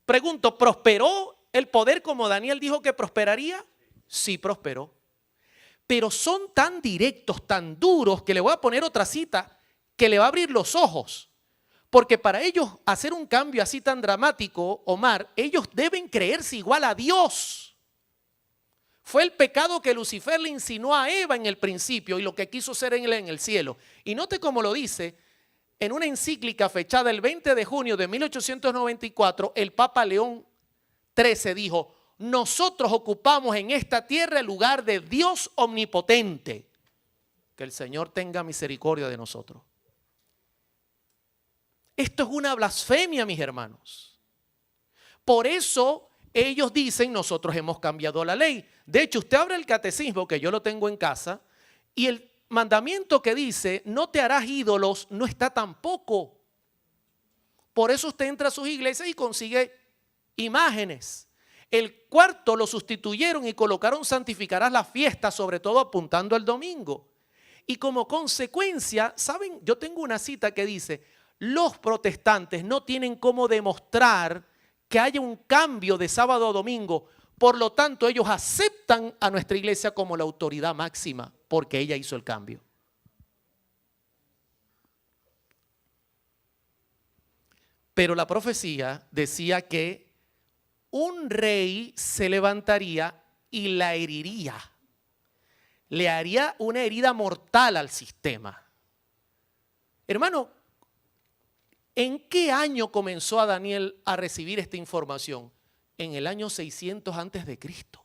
Pregunto, ¿prosperó el poder como Daniel dijo que prosperaría? Sí, prosperó. Pero son tan directos, tan duros, que le voy a poner otra cita que le va a abrir los ojos. Porque para ellos hacer un cambio así tan dramático, Omar, ellos deben creerse igual a Dios. Fue el pecado que Lucifer le insinuó a Eva en el principio y lo que quiso ser en el cielo. Y note cómo lo dice en una encíclica fechada el 20 de junio de 1894, el Papa León XIII dijo: nosotros ocupamos en esta tierra el lugar de Dios omnipotente. Que el Señor tenga misericordia de nosotros. Esto es una blasfemia, mis hermanos. Por eso ellos dicen: nosotros hemos cambiado la ley. De hecho, usted abre el catecismo, que yo lo tengo en casa, y el mandamiento que dice no te harás ídolos no está tampoco. Por eso usted entra a sus iglesias y consigue imágenes. El cuarto lo sustituyeron y colocaron santificarás la fiesta, sobre todo apuntando al domingo. Y como consecuencia, ¿saben? Yo tengo una cita que dice: los protestantes no tienen cómo demostrar que haya un cambio de sábado a domingo. Por lo tanto, ellos aceptan a nuestra iglesia como la autoridad máxima, porque ella hizo el cambio. Pero la profecía decía que un rey se levantaría y la heriría. Le haría una herida mortal al sistema. Hermano, ¿en qué año comenzó a Daniel a recibir esta información? En el año 600 antes de Cristo.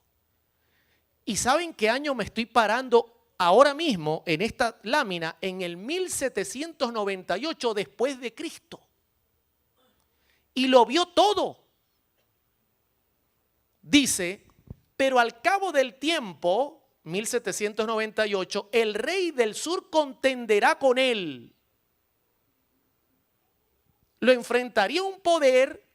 ¿Y saben qué año me estoy parando ahora mismo en esta lámina? En el 1798 después de Cristo. Y lo vio todo. Dice: pero al cabo del tiempo, 1798, el rey del sur contenderá con él. Lo enfrentaría un poder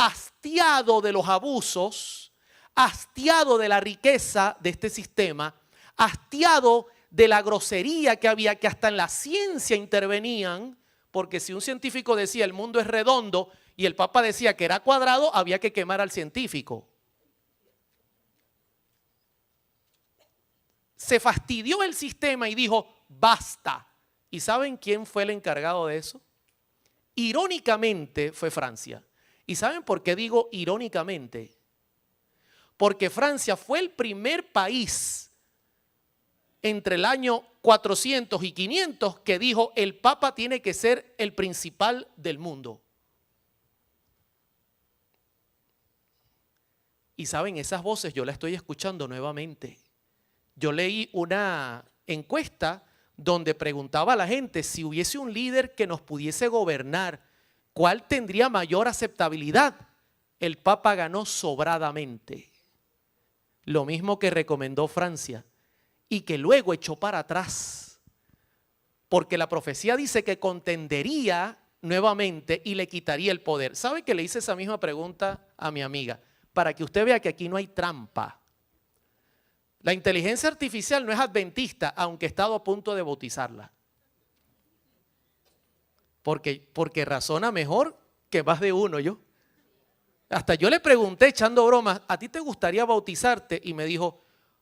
hastiado de los abusos, hastiado de la riqueza de este sistema, hastiado de la grosería que había, que hasta en la ciencia intervenían, porque si un científico decía el mundo es redondo y el Papa decía que era cuadrado, había que quemar al científico. Se fastidió el sistema y dijo: basta. ¿Y saben quién fue el encargado de eso? Irónicamente fue Francia. ¿Y saben por qué digo irónicamente? porque Francia fue el primer país entre el año 400 y 500 que dijo el Papa tiene que ser el principal del mundo. Y saben, esas voces yo las estoy escuchando nuevamente. Yo leí una encuesta donde preguntaba a la gente si hubiese un líder que nos pudiese gobernar, ¿cuál tendría mayor aceptabilidad? El Papa ganó sobradamente. Lo mismo que recomendó Francia y que luego echó para atrás. Porque la profecía dice que contendería nuevamente y le quitaría el poder. ¿Sabe que le hice esa misma pregunta a mi amiga? Para que usted vea que aquí no hay trampa. La inteligencia artificial no es adventista, aunque he estado a punto de bautizarla. Porque razona mejor que más de uno yo. Hasta yo le pregunté echando bromas, ¿a ti te gustaría bautizarte? Y me dijo,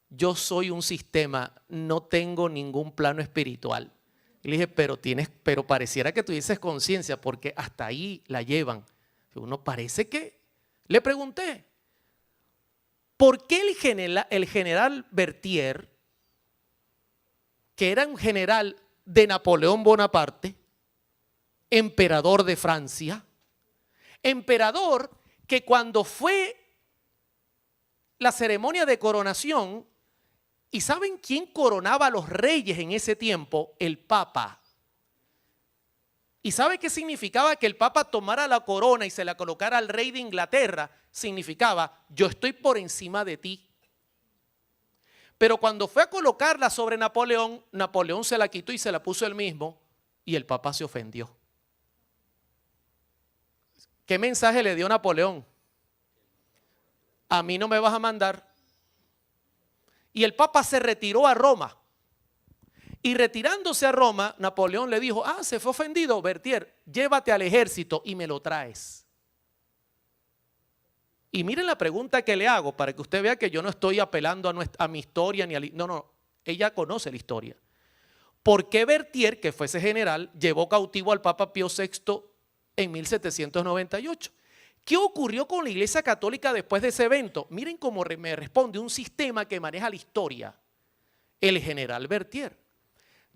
yo soy un sistema, no tengo ningún plano espiritual. Y le dije, pero pareciera que tuvieses conciencia, porque hasta ahí la llevan. Uno parece que, le pregunté, ¿por qué el general Berthier, que era un general de Napoleón Bonaparte, emperador de Francia, emperador que cuando fue la ceremonia de coronación, ¿y saben quién coronaba a los reyes en ese tiempo? El Papa. ¿Y sabe qué significaba que el Papa tomara la corona y se la colocara al rey de Inglaterra? Significaba, yo estoy por encima de ti. Pero cuando fue a colocarla sobre Napoleón, Napoleón se la quitó y se la puso él mismo y el Papa se ofendió. ¿Qué mensaje le dio Napoleón? A mí no me vas a mandar. Y el Papa se retiró a Roma. Y retirándose a Roma, Napoleón le dijo, se fue ofendido, Berthier, llévate al ejército y me lo traes. Y miren la pregunta que le hago para que usted vea que yo no estoy apelando a mi historia, no, ella conoce la historia. ¿Por qué Berthier, que fue ese general, llevó cautivo al Papa Pío VI en 1798? ¿Qué ocurrió con la Iglesia Católica después de ese evento? Miren cómo me responde un sistema que maneja la historia. El general Berthier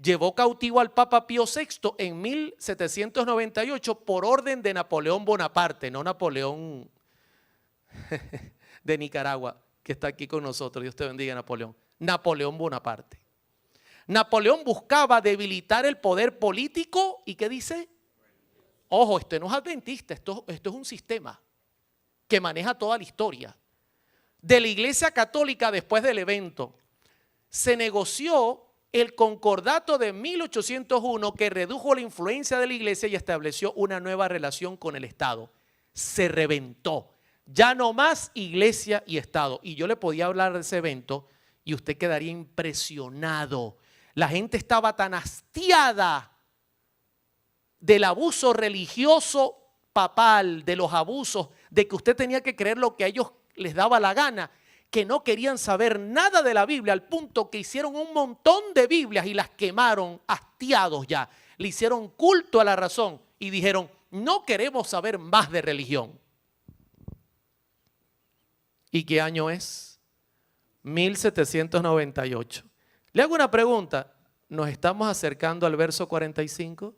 llevó cautivo al Papa Pío VI en 1798 por orden de Napoleón Bonaparte, no Napoleón de Nicaragua, que está aquí con nosotros. Dios te bendiga, Napoleón. Napoleón Bonaparte. Napoleón buscaba debilitar el poder político y ¿qué dice? Ojo, este no es adventista, esto es un sistema que maneja toda la historia. De la Iglesia Católica después del evento, se negoció el concordato de 1801 que redujo la influencia de la Iglesia y estableció una nueva relación con el Estado. Se reventó. Ya no más Iglesia y Estado. Y yo le podía hablar de ese evento y usted quedaría impresionado. La gente estaba tan hastiada del abuso religioso papal, de los abusos, de que usted tenía que creer lo que a ellos les daba la gana, que no querían saber nada de la Biblia, al punto que hicieron un montón de Biblias y las quemaron hastiados ya. Le hicieron culto a la razón y dijeron, no queremos saber más de religión. ¿Y qué año es? 1798. Le hago una pregunta. ¿Nos estamos acercando al verso 45?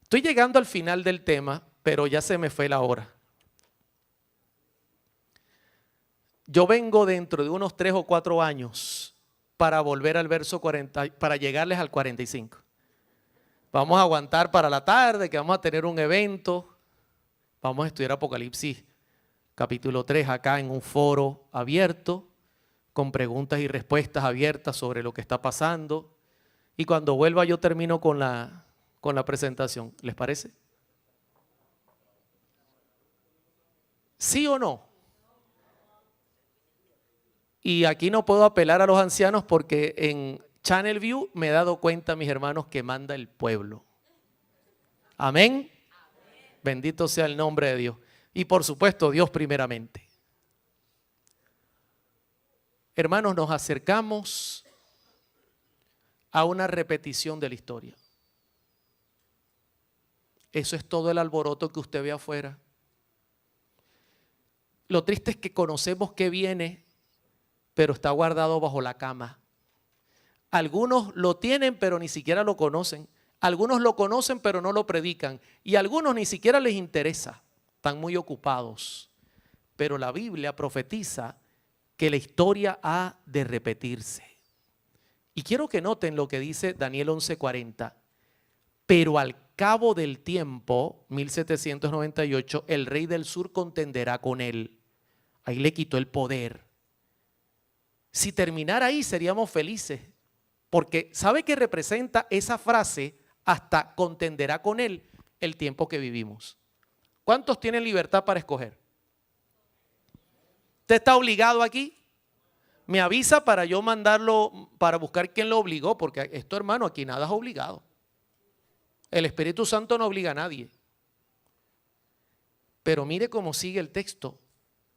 Estoy llegando al final del tema, pero ya se me fue la hora. Yo vengo dentro de unos 3 o 4 años para volver al verso 40, para llegarles al 45. Vamos a aguantar para la tarde, que vamos a tener un evento. Vamos a estudiar Apocalipsis capítulo 3 acá en un foro abierto, con preguntas y respuestas abiertas sobre lo que está pasando. Y cuando vuelva yo termino con la presentación. ¿Les parece? ¿Sí o no? Y aquí no puedo apelar a los ancianos porque en Channel View me he dado cuenta, mis hermanos, que manda el pueblo. Amén. Bendito sea el nombre de Dios. Y por supuesto, Dios primeramente. Hermanos, nos acercamos a una repetición de la historia. Eso es todo el alboroto que usted ve afuera. Lo triste es que conocemos que viene, pero está guardado bajo la cama. Algunos lo tienen, pero ni siquiera lo conocen. Algunos lo conocen, pero no lo predican. Y a algunos ni siquiera les interesa. Están muy ocupados. Pero la Biblia profetiza que la historia ha de repetirse. Y quiero que noten lo que dice Daniel 11:40. Pero al cabo del tiempo, 1798, el rey del sur contenderá con él. Ahí le quitó el poder. Si terminara ahí seríamos felices. Porque ¿sabe qué representa esa frase? Hasta contenderá con él el tiempo que vivimos. ¿Cuántos tienen libertad para escoger? ¿Usted está obligado aquí? Me avisa para yo mandarlo, para buscar quién lo obligó, porque esto, hermano, aquí nada es obligado. El Espíritu Santo no obliga a nadie. Pero mire cómo sigue el texto.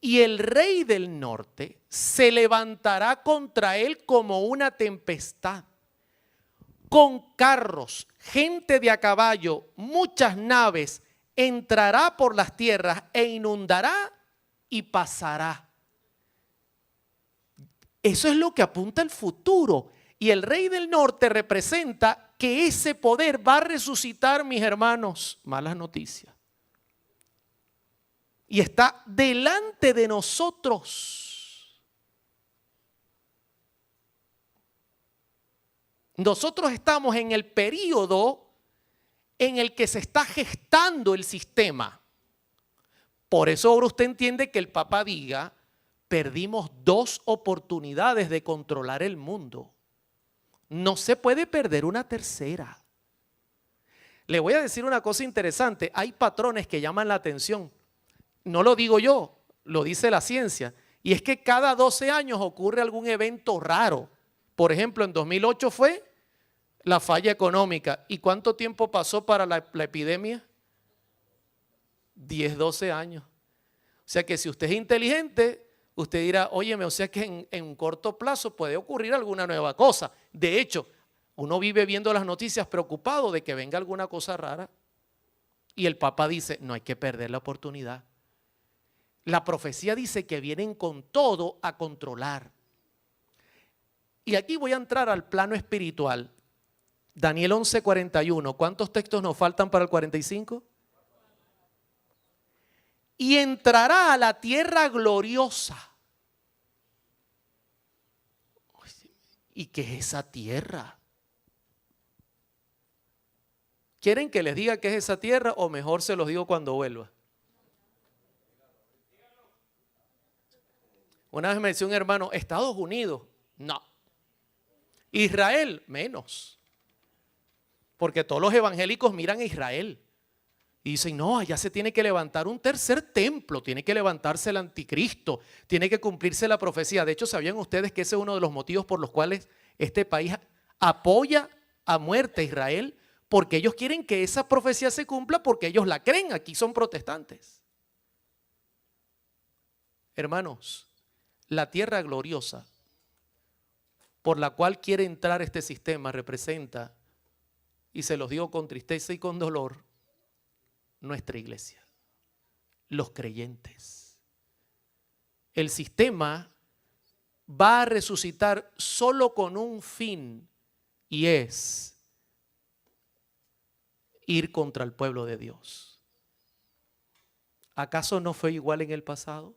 Y el rey del norte se levantará contra él como una tempestad, con carros, gente de a caballo, muchas naves, entrará por las tierras e inundará y pasará. Eso es lo que apunta el futuro. Y el rey del norte representa que ese poder va a resucitar, mis hermanos. Malas noticias. Y está delante de nosotros. Nosotros estamos en el periodo en el que se está gestando el sistema. Por eso ahora usted entiende que el Papa diga, perdimos 2 oportunidades de controlar el mundo. No se puede perder una tercera. Le voy a decir una cosa interesante. Hay patrones que llaman la atención. No lo digo yo, lo dice la ciencia. Y es que cada 12 años ocurre algún evento raro. Por ejemplo, en 2008 fue la falla económica. ¿Y cuánto tiempo pasó para la epidemia? 10, 12 años. O sea que si usted es inteligente, usted dirá, óyeme, o sea que en un corto plazo puede ocurrir alguna nueva cosa. De hecho, uno vive viendo las noticias preocupado de que venga alguna cosa rara. Y el Papa dice, no hay que perder la oportunidad. La profecía dice que vienen con todo a controlar. Y aquí voy a entrar al plano espiritual. Daniel 11:41. ¿Cuántos textos nos faltan para el 45? Y entrará a la tierra gloriosa. ¿Y qué es esa tierra? ¿Quieren que les diga qué es esa tierra o mejor se los digo cuando vuelva? Una vez me decía un hermano, Estados Unidos, no. Israel, menos. Porque todos los evangélicos miran a Israel. Y dicen, no, allá se tiene que levantar un tercer templo, tiene que levantarse el anticristo, tiene que cumplirse la profecía. De hecho, ¿sabían ustedes que ese es uno de los motivos por los cuales este país apoya a muerte a Israel? Porque ellos quieren que esa profecía se cumpla porque ellos la creen. Aquí son protestantes. Hermanos, la tierra gloriosa por la cual quiere entrar este sistema representa, y se los digo con tristeza y con dolor, nuestra iglesia, los creyentes. El sistema va a resucitar solo con un fin, y es ir contra el pueblo de Dios. ¿Acaso no fue igual en el pasado?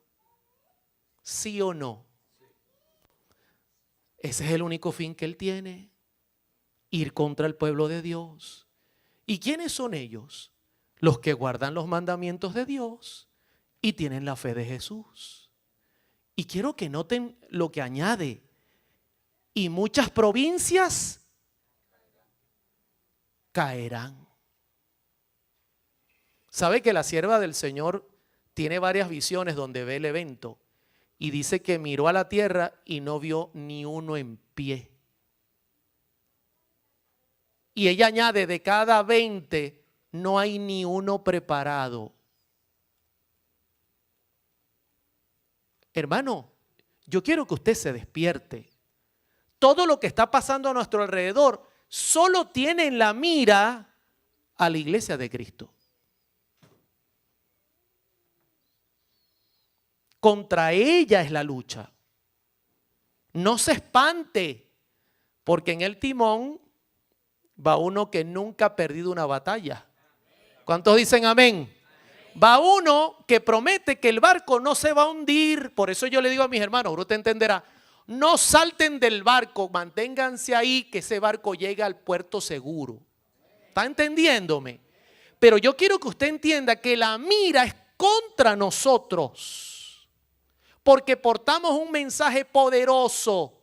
¿Sí o no? Ese es el único fin que él tiene, ir contra el pueblo de Dios. ¿Y quiénes son ellos? Los que guardan los mandamientos de Dios y tienen la fe de Jesús. Y quiero que noten lo que añade. Y muchas provincias caerán. ¿Sabe que la sierva del Señor tiene varias visiones donde ve el evento? Y dice que miró a la tierra y no vio ni uno en pie. Y ella añade, de cada 20 no hay ni uno preparado. Hermano, yo quiero que usted se despierte. Todo lo que está pasando a nuestro alrededor solo tiene en la mira a la iglesia de Cristo. Contra ella es la lucha. No se espante, porque en el timón va uno que nunca ha perdido una batalla. ¿Cuántos dicen amén? Va uno que promete que el barco no se va a hundir. Por eso yo le digo a mis hermanos, usted entenderá, no salten del barco, manténganse ahí, que ese barco llegue al puerto seguro. ¿Está entendiéndome? Pero yo quiero que usted entienda que la mira es contra nosotros, porque portamos un mensaje poderoso,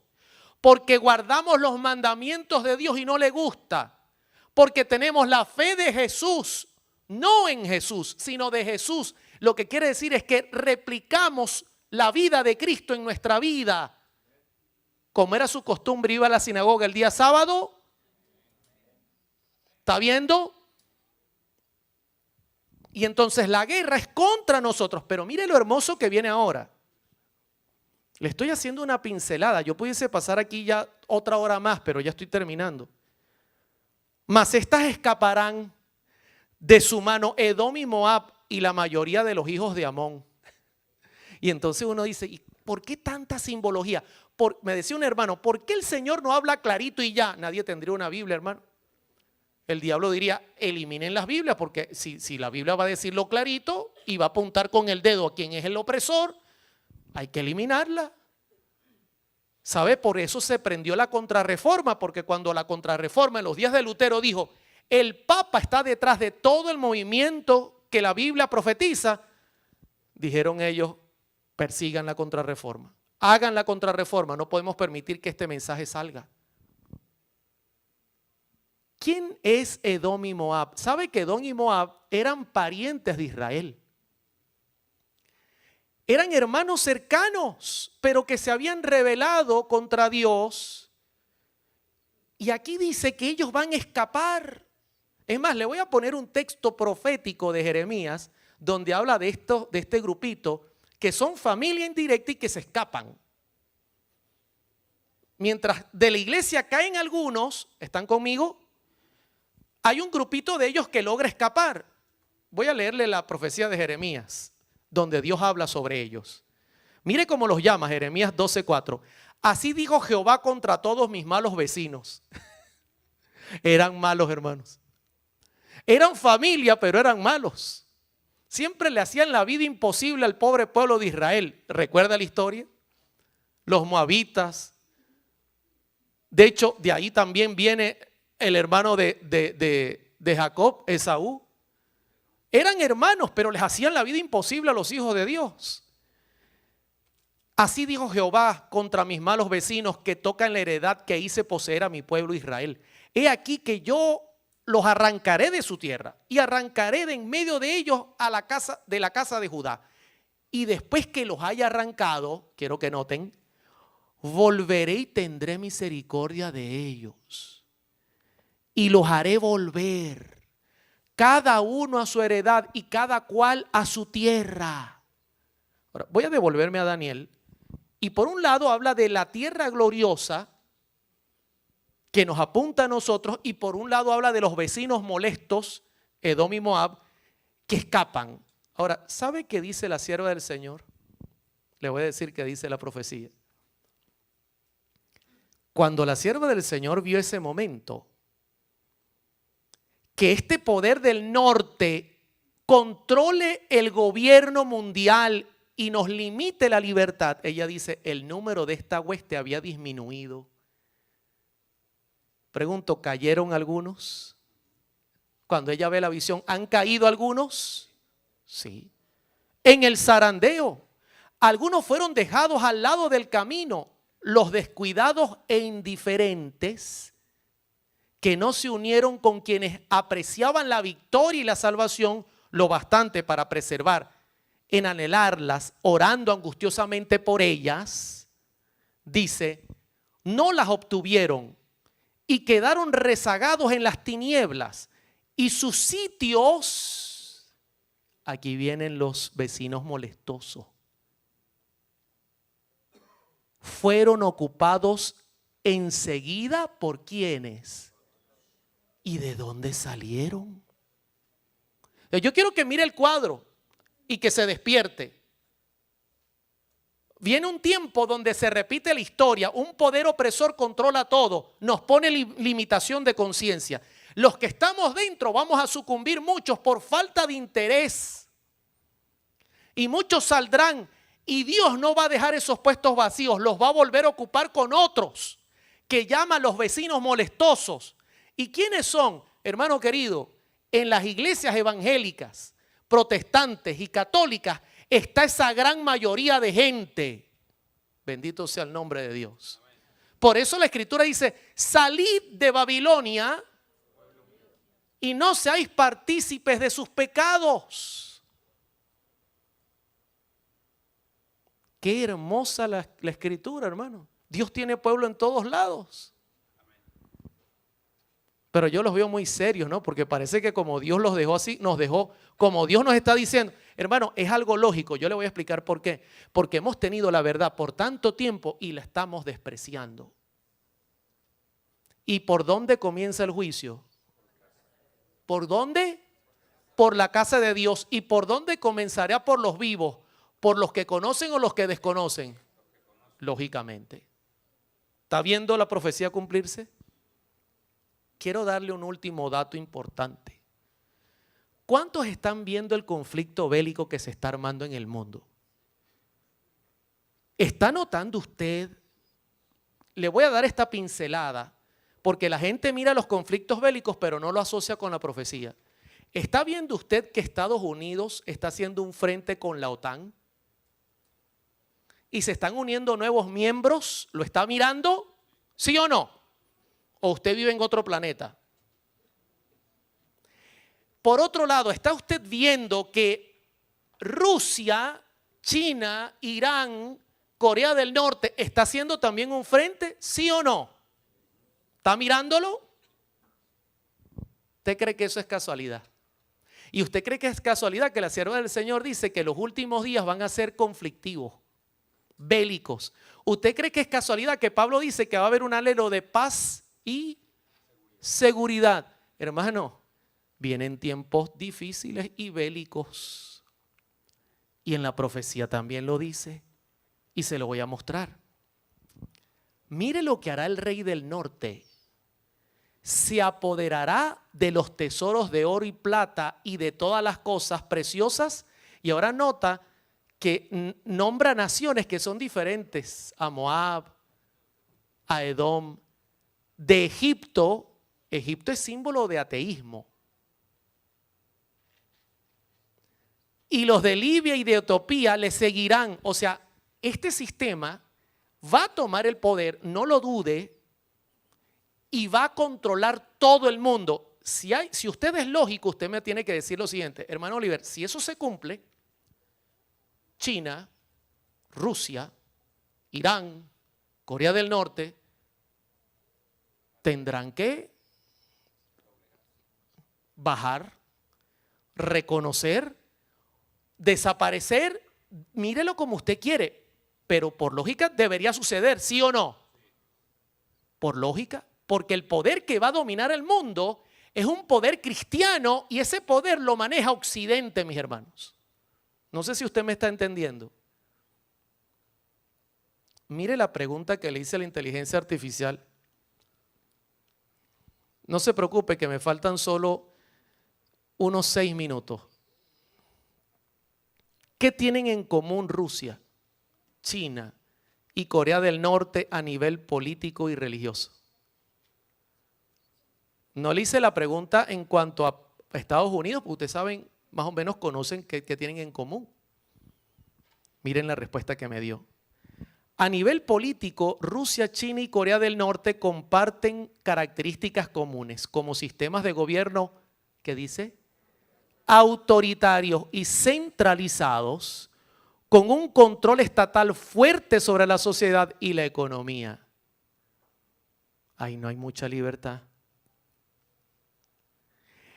porque guardamos los mandamientos de Dios y no le gusta, porque tenemos la fe de Jesús, no en Jesús, sino de Jesús. Lo que quiere decir es que replicamos la vida de Cristo en nuestra vida. Como era su costumbre, iba a la sinagoga el día sábado. ¿Está viendo? Y entonces la guerra es contra nosotros. Pero mire lo hermoso que viene ahora. Le estoy haciendo una pincelada. Yo pudiese pasar aquí ya otra hora más, pero ya estoy terminando. Mas estas escaparán de su mano Edom y Moab y la mayoría de los hijos de Amón. Y entonces uno dice, ¿y por qué tanta simbología? Me decía un hermano, ¿por qué el Señor no habla clarito y ya? Nadie tendría una Biblia, hermano. El diablo diría, eliminen las Biblias, porque si la Biblia va a decirlo clarito y va a apuntar con el dedo a quien es el opresor, hay que eliminarla. ¿Sabe? Por eso se prendió la contrarreforma, porque cuando la contrarreforma en los días de Lutero dijo, el Papa está detrás de todo el movimiento que la Biblia profetiza, dijeron ellos, persigan la contrarreforma, hagan la contrarreforma, no podemos permitir que este mensaje salga. ¿Quién es Edom y Moab? ¿Sabe que Edom y Moab eran parientes de Israel? Eran hermanos cercanos, pero que se habían rebelado contra Dios. Y aquí dice que ellos van a escapar. Es más, le voy a poner un texto profético de Jeremías, donde habla de este grupito, que son familia indirecta y que se escapan. Mientras de la iglesia caen algunos, ¿están conmigo? Hay un grupito de ellos que logra escapar. Voy a leerle la profecía de Jeremías, donde Dios habla sobre ellos. Mire cómo los llama Jeremías 12:4. Así dijo Jehová contra todos mis malos vecinos. Eran malos, hermanos. Eran familia, pero eran malos. Siempre le hacían la vida imposible al pobre pueblo de Israel. ¿Recuerda la historia? Los moabitas. De hecho, de ahí también viene el hermano de Jacob, Esaú. Eran hermanos, pero les hacían la vida imposible a los hijos de Dios. Así dijo Jehová contra mis malos vecinos que tocan la heredad que hice poseer a mi pueblo Israel. He aquí que yo los arrancaré de su tierra y arrancaré de en medio de ellos a la casa de Judá. Y después que los haya arrancado, quiero que noten, volveré y tendré misericordia de ellos. Y los haré volver, cada uno a su heredad y cada cual a su tierra. Ahora, voy a devolverme a Daniel. Y por un lado habla de la tierra gloriosa que nos apunta a nosotros, y por un lado habla de los vecinos molestos, Edom y Moab, que escapan. Ahora, ¿sabe qué dice la sierva del Señor? Le voy a decir qué dice la profecía. Cuando la sierva del Señor vio ese momento, que este poder del norte controle el gobierno mundial y nos limite la libertad, ella dice, el número de esta hueste había disminuido. Pregunto, ¿cayeron algunos? Cuando ella ve la visión, ¿han caído algunos? Sí. En el zarandeo, algunos fueron dejados al lado del camino, los descuidados e indiferentes, que no se unieron con quienes apreciaban la victoria y la salvación lo bastante para preservar, en anhelarlas, orando angustiosamente por ellas, dice, no las obtuvieron y quedaron rezagados en las tinieblas, y sus sitios, aquí vienen los vecinos molestosos, fueron ocupados enseguida por ¿quiénes? ¿Y de dónde salieron? Yo quiero que mire el cuadro y que se despierte. Viene un tiempo donde se repite la historia, un poder opresor controla todo, nos pone limitación de conciencia. Los que estamos dentro vamos a sucumbir muchos por falta de interés. Y muchos saldrán y Dios no va a dejar esos puestos vacíos, los va a volver a ocupar con otros que llaman los vecinos molestosos. ¿Y quiénes son, hermano querido? En las iglesias evangélicas, protestantes y católicas está esa gran mayoría de gente. Bendito sea el nombre de Dios. Por eso la Escritura dice, salid de Babilonia y no seáis partícipes de sus pecados. Qué hermosa la Escritura, hermano. Dios tiene pueblo en todos lados. Pero yo los veo muy serios, ¿no? Porque parece que como Dios los dejó así, nos dejó, como Dios nos está diciendo. Hermano, es algo lógico. Yo le voy a explicar por qué. Porque hemos tenido la verdad por tanto tiempo y la estamos despreciando. ¿Y por dónde comienza el juicio? ¿Por dónde? Por la casa de Dios. ¿Y por dónde comenzará? Por los vivos. ¿Por los que conocen o los que desconocen? Lógicamente. ¿Está viendo la profecía cumplirse? Quiero darle un último dato importante. ¿Cuántos están viendo el conflicto bélico que se está armando en el mundo? ¿Está notando usted? Le voy a dar esta pincelada, porque la gente mira los conflictos bélicos, pero no lo asocia con la profecía. ¿Está viendo usted que Estados Unidos está haciendo un frente con la OTAN? ¿Y se están uniendo nuevos miembros? ¿Lo está mirando? ¿Sí o no? ¿O usted vive en otro planeta? Por otro lado, ¿está usted viendo que Rusia, China, Irán, Corea del Norte está haciendo también un frente? ¿Sí o no? ¿Está mirándolo? ¿Usted cree que eso es casualidad? ¿Y usted cree que es casualidad que la sierva del Señor dice que los últimos días van a ser conflictivos, bélicos? ¿Usted cree que es casualidad que Pablo dice que va a haber un alero de paz y seguridad? Hermano, vienen tiempos difíciles y bélicos. Y en la profecía también lo dice. Y se lo voy a mostrar. Mire lo que hará el rey del norte. Se apoderará de los tesoros de oro y plata y de todas las cosas preciosas. Y ahora nota que nombra naciones que son diferentes. A Moab, a Edom. De Egipto. Egipto es símbolo de ateísmo. Y los de Libia y de Etiopía le seguirán. O sea, este sistema va a tomar el poder, no lo dude, y va a controlar todo el mundo. Si usted es lógico, usted me tiene que decir lo siguiente, hermano Oliver, si eso se cumple, China, Rusia, Irán, Corea del Norte, tendrán que bajar, reconocer, desaparecer, mírelo como usted quiere, pero por lógica debería suceder, ¿sí o no? Por lógica, porque el poder que va a dominar el mundo es un poder cristiano y ese poder lo maneja Occidente, mis hermanos. No sé si usted me está entendiendo. Mire la pregunta que le hice a la inteligencia artificial. No se preocupe que me faltan solo unos 6 minutos. ¿Qué tienen en común Rusia, China y Corea del Norte a nivel político y religioso? No le hice la pregunta en cuanto a Estados Unidos, porque ustedes saben, más o menos conocen qué tienen en común. Miren la respuesta que me dio. A nivel político, Rusia, China y Corea del Norte comparten características comunes como sistemas de gobierno, ¿qué dice? Autoritarios y centralizados, con un control estatal fuerte sobre la sociedad y la economía. Ahí no hay mucha libertad.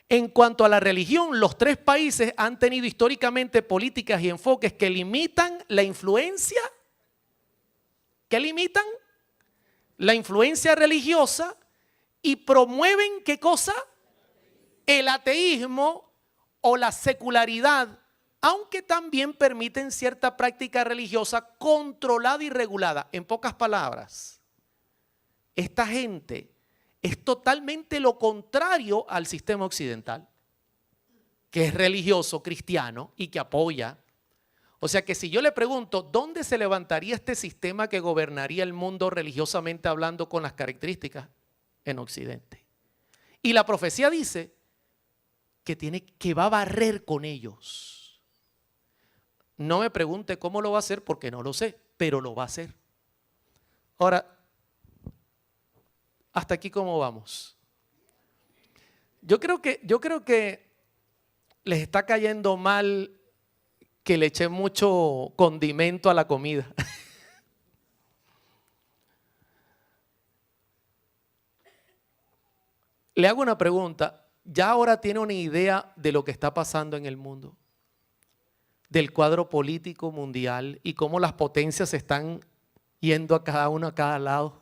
En cuanto a la religión, los 3 países han tenido históricamente políticas y enfoques que limitan la influencia. ¿Qué limitan? La influencia religiosa y promueven, ¿qué cosa? El ateísmo o la secularidad aunque también permiten cierta práctica religiosa controlada y regulada. En pocas palabras, esta gente es totalmente lo contrario al sistema occidental, que es religioso, cristiano y que apoya. O sea que si yo le pregunto, ¿dónde se levantaría este sistema que gobernaría el mundo religiosamente hablando con las características? En Occidente. Y la profecía dice que va a barrer con ellos. No me pregunte cómo lo va a hacer porque no lo sé, pero lo va a hacer. Ahora, hasta aquí cómo vamos. Yo creo que les está cayendo mal que le eché mucho condimento a la comida. Le hago una pregunta. ¿Ya ahora tiene una idea de lo que está pasando en el mundo? Del cuadro político mundial y cómo las potencias están yendo a cada uno a cada lado.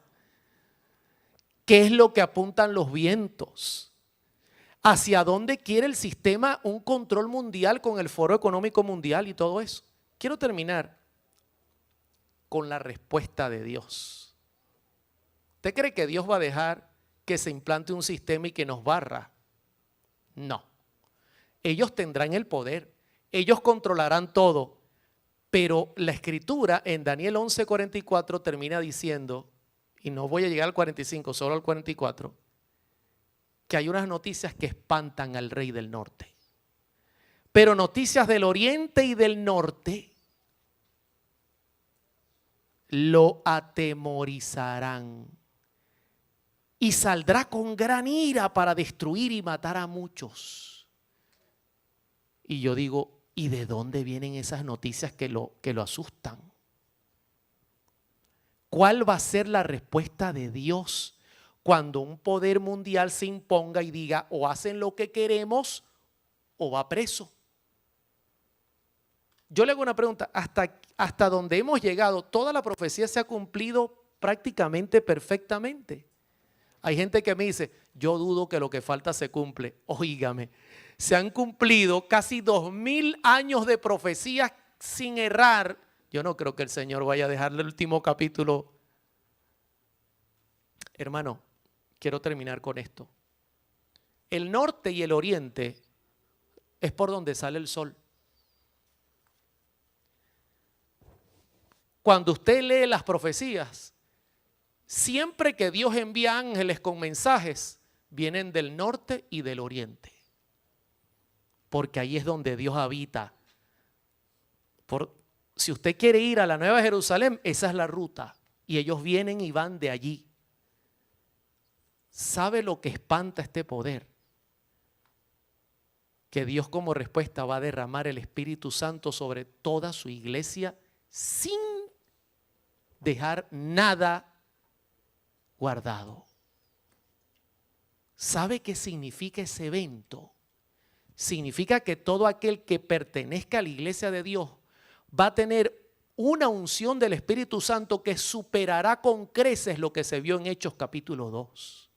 ¿Qué es lo que apuntan los vientos? ¿Hacia dónde quiere el sistema un control mundial con el Foro Económico Mundial y todo eso? Quiero terminar con la respuesta de Dios. ¿Usted cree que Dios va a dejar que se implante un sistema y que nos barra? No. Ellos tendrán el poder, ellos controlarán todo, pero la escritura en Daniel 11:44 termina diciendo, y no voy a llegar al 45, solo al 44, que hay unas noticias que espantan al rey del norte. Pero noticias del oriente y del norte lo atemorizarán. Y saldrá con gran ira para destruir y matar a muchos. Y yo digo, ¿y de dónde vienen esas noticias que lo asustan? ¿Cuál va a ser la respuesta de Dios cuando un poder mundial se imponga y diga o hacen lo que queremos o va preso? Yo le hago una pregunta, hasta donde hemos llegado, toda la profecía se ha cumplido prácticamente perfectamente. Hay gente que me dice, yo dudo que lo que falta se cumple. Óigame, se han cumplido casi 2000 años de profecías sin errar. Yo no creo que el Señor vaya a dejarle el último capítulo. Hermano, quiero terminar con esto. El norte y el oriente es por donde sale el sol. Cuando usted lee las profecías, siempre que Dios envía ángeles con mensajes, vienen del norte y del oriente. Porque ahí es donde Dios habita. Si usted quiere ir a la Nueva Jerusalén, esa es la ruta. Y ellos vienen y van de allí. ¿Sabe lo que espanta este poder? Que Dios como respuesta va a derramar el Espíritu Santo sobre toda su iglesia sin dejar nada guardado. ¿Sabe qué significa ese evento? Significa que todo aquel que pertenezca a la iglesia de Dios va a tener una unción del Espíritu Santo que superará con creces lo que se vio en Hechos capítulo 2.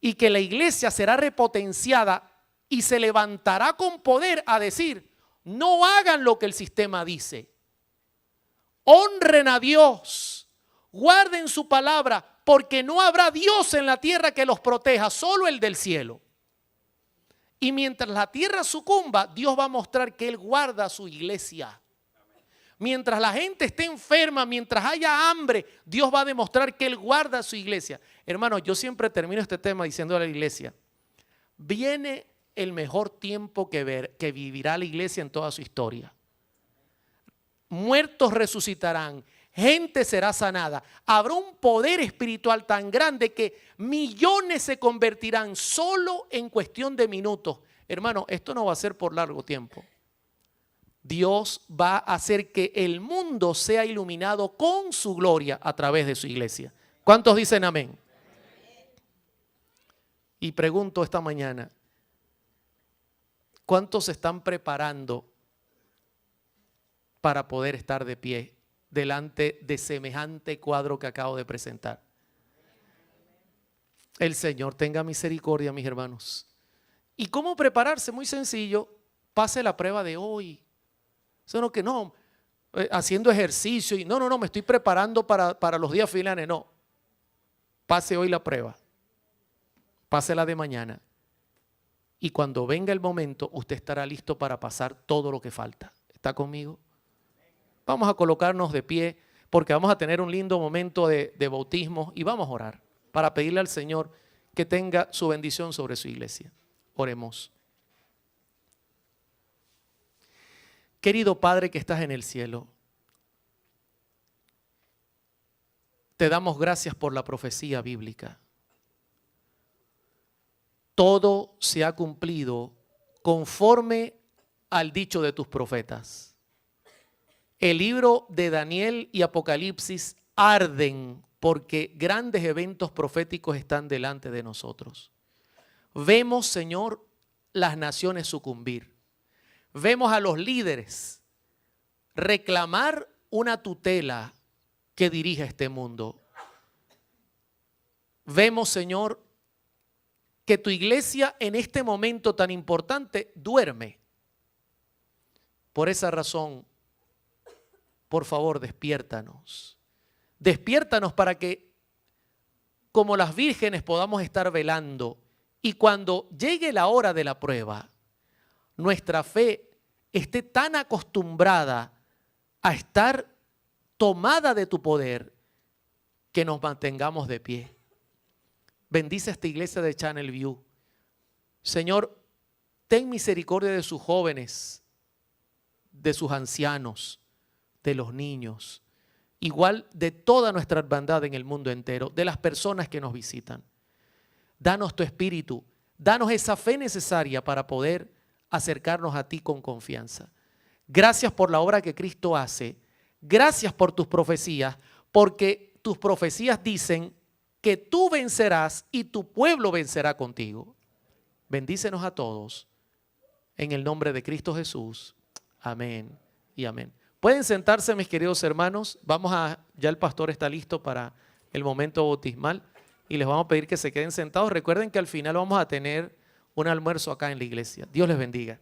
Y que la iglesia será repotenciada y se levantará con poder a decir, no hagan lo que el sistema dice. Honren a Dios, guarden su palabra, porque no habrá Dios en la tierra que los proteja, solo el del cielo. Y mientras la tierra sucumba, Dios va a mostrar que Él guarda a su iglesia. Mientras la gente esté enferma, mientras haya hambre, Dios va a demostrar que Él guarda a su iglesia. Hermano, yo siempre termino este tema diciendo a la iglesia, viene el mejor tiempo que vivirá la iglesia en toda su historia. Muertos resucitarán, gente será sanada, habrá un poder espiritual tan grande que millones se convertirán solo en cuestión de minutos. Hermano, esto no va a ser por largo tiempo. Dios va a hacer que el mundo sea iluminado con su gloria a través de su iglesia. ¿Cuántos dicen amén? Y pregunto esta mañana, ¿cuántos se están preparando para poder estar de pie delante de semejante cuadro que acabo de presentar? El Señor tenga misericordia, mis hermanos. ¿Y cómo prepararse? Muy sencillo. pase la prueba de hoy. Eso no que no, haciendo ejercicio y no, me estoy preparando para los días finales. No, pase hoy la prueba, pase la de mañana. Y cuando venga el momento, usted estará listo para pasar todo lo que falta. ¿Está conmigo? Vamos a colocarnos de pie porque vamos a tener un lindo momento de bautismo y vamos a orar para pedirle al Señor que tenga su bendición sobre su iglesia. Oremos. Querido Padre que estás en el cielo, te damos gracias por la profecía bíblica. Todo se ha cumplido conforme al dicho de tus profetas. El libro de Daniel y Apocalipsis arden porque grandes eventos proféticos están delante de nosotros. Vemos, Señor, las naciones sucumbir. Vemos a los líderes reclamar una tutela que dirija este mundo. Vemos, Señor, que tu iglesia en este momento tan importante duerme. Por esa razón, por favor, despiértanos. Despiértanos para que, como las vírgenes, podamos estar velando. Y cuando llegue la hora de la prueba, nuestra fe esté tan acostumbrada a estar tomada de tu poder que nos mantengamos de pie. Bendice a esta iglesia de Channel View. Señor, ten misericordia de sus jóvenes, de sus ancianos, de los niños, igual de toda nuestra hermandad en el mundo entero, de las personas que nos visitan. Danos tu espíritu, danos esa fe necesaria para poder acercarnos a ti con confianza. Gracias por la obra que Cristo hace. Gracias por tus profecías, porque tus profecías dicen que tú vencerás y tu pueblo vencerá contigo. Bendícenos a todos. En el nombre de Cristo Jesús. Amén y amén. Pueden sentarse, mis queridos hermanos. Ya el pastor está listo para el momento bautismal y les vamos a pedir que se queden sentados. Recuerden que al final vamos a tener un almuerzo acá en la iglesia. Dios les bendiga.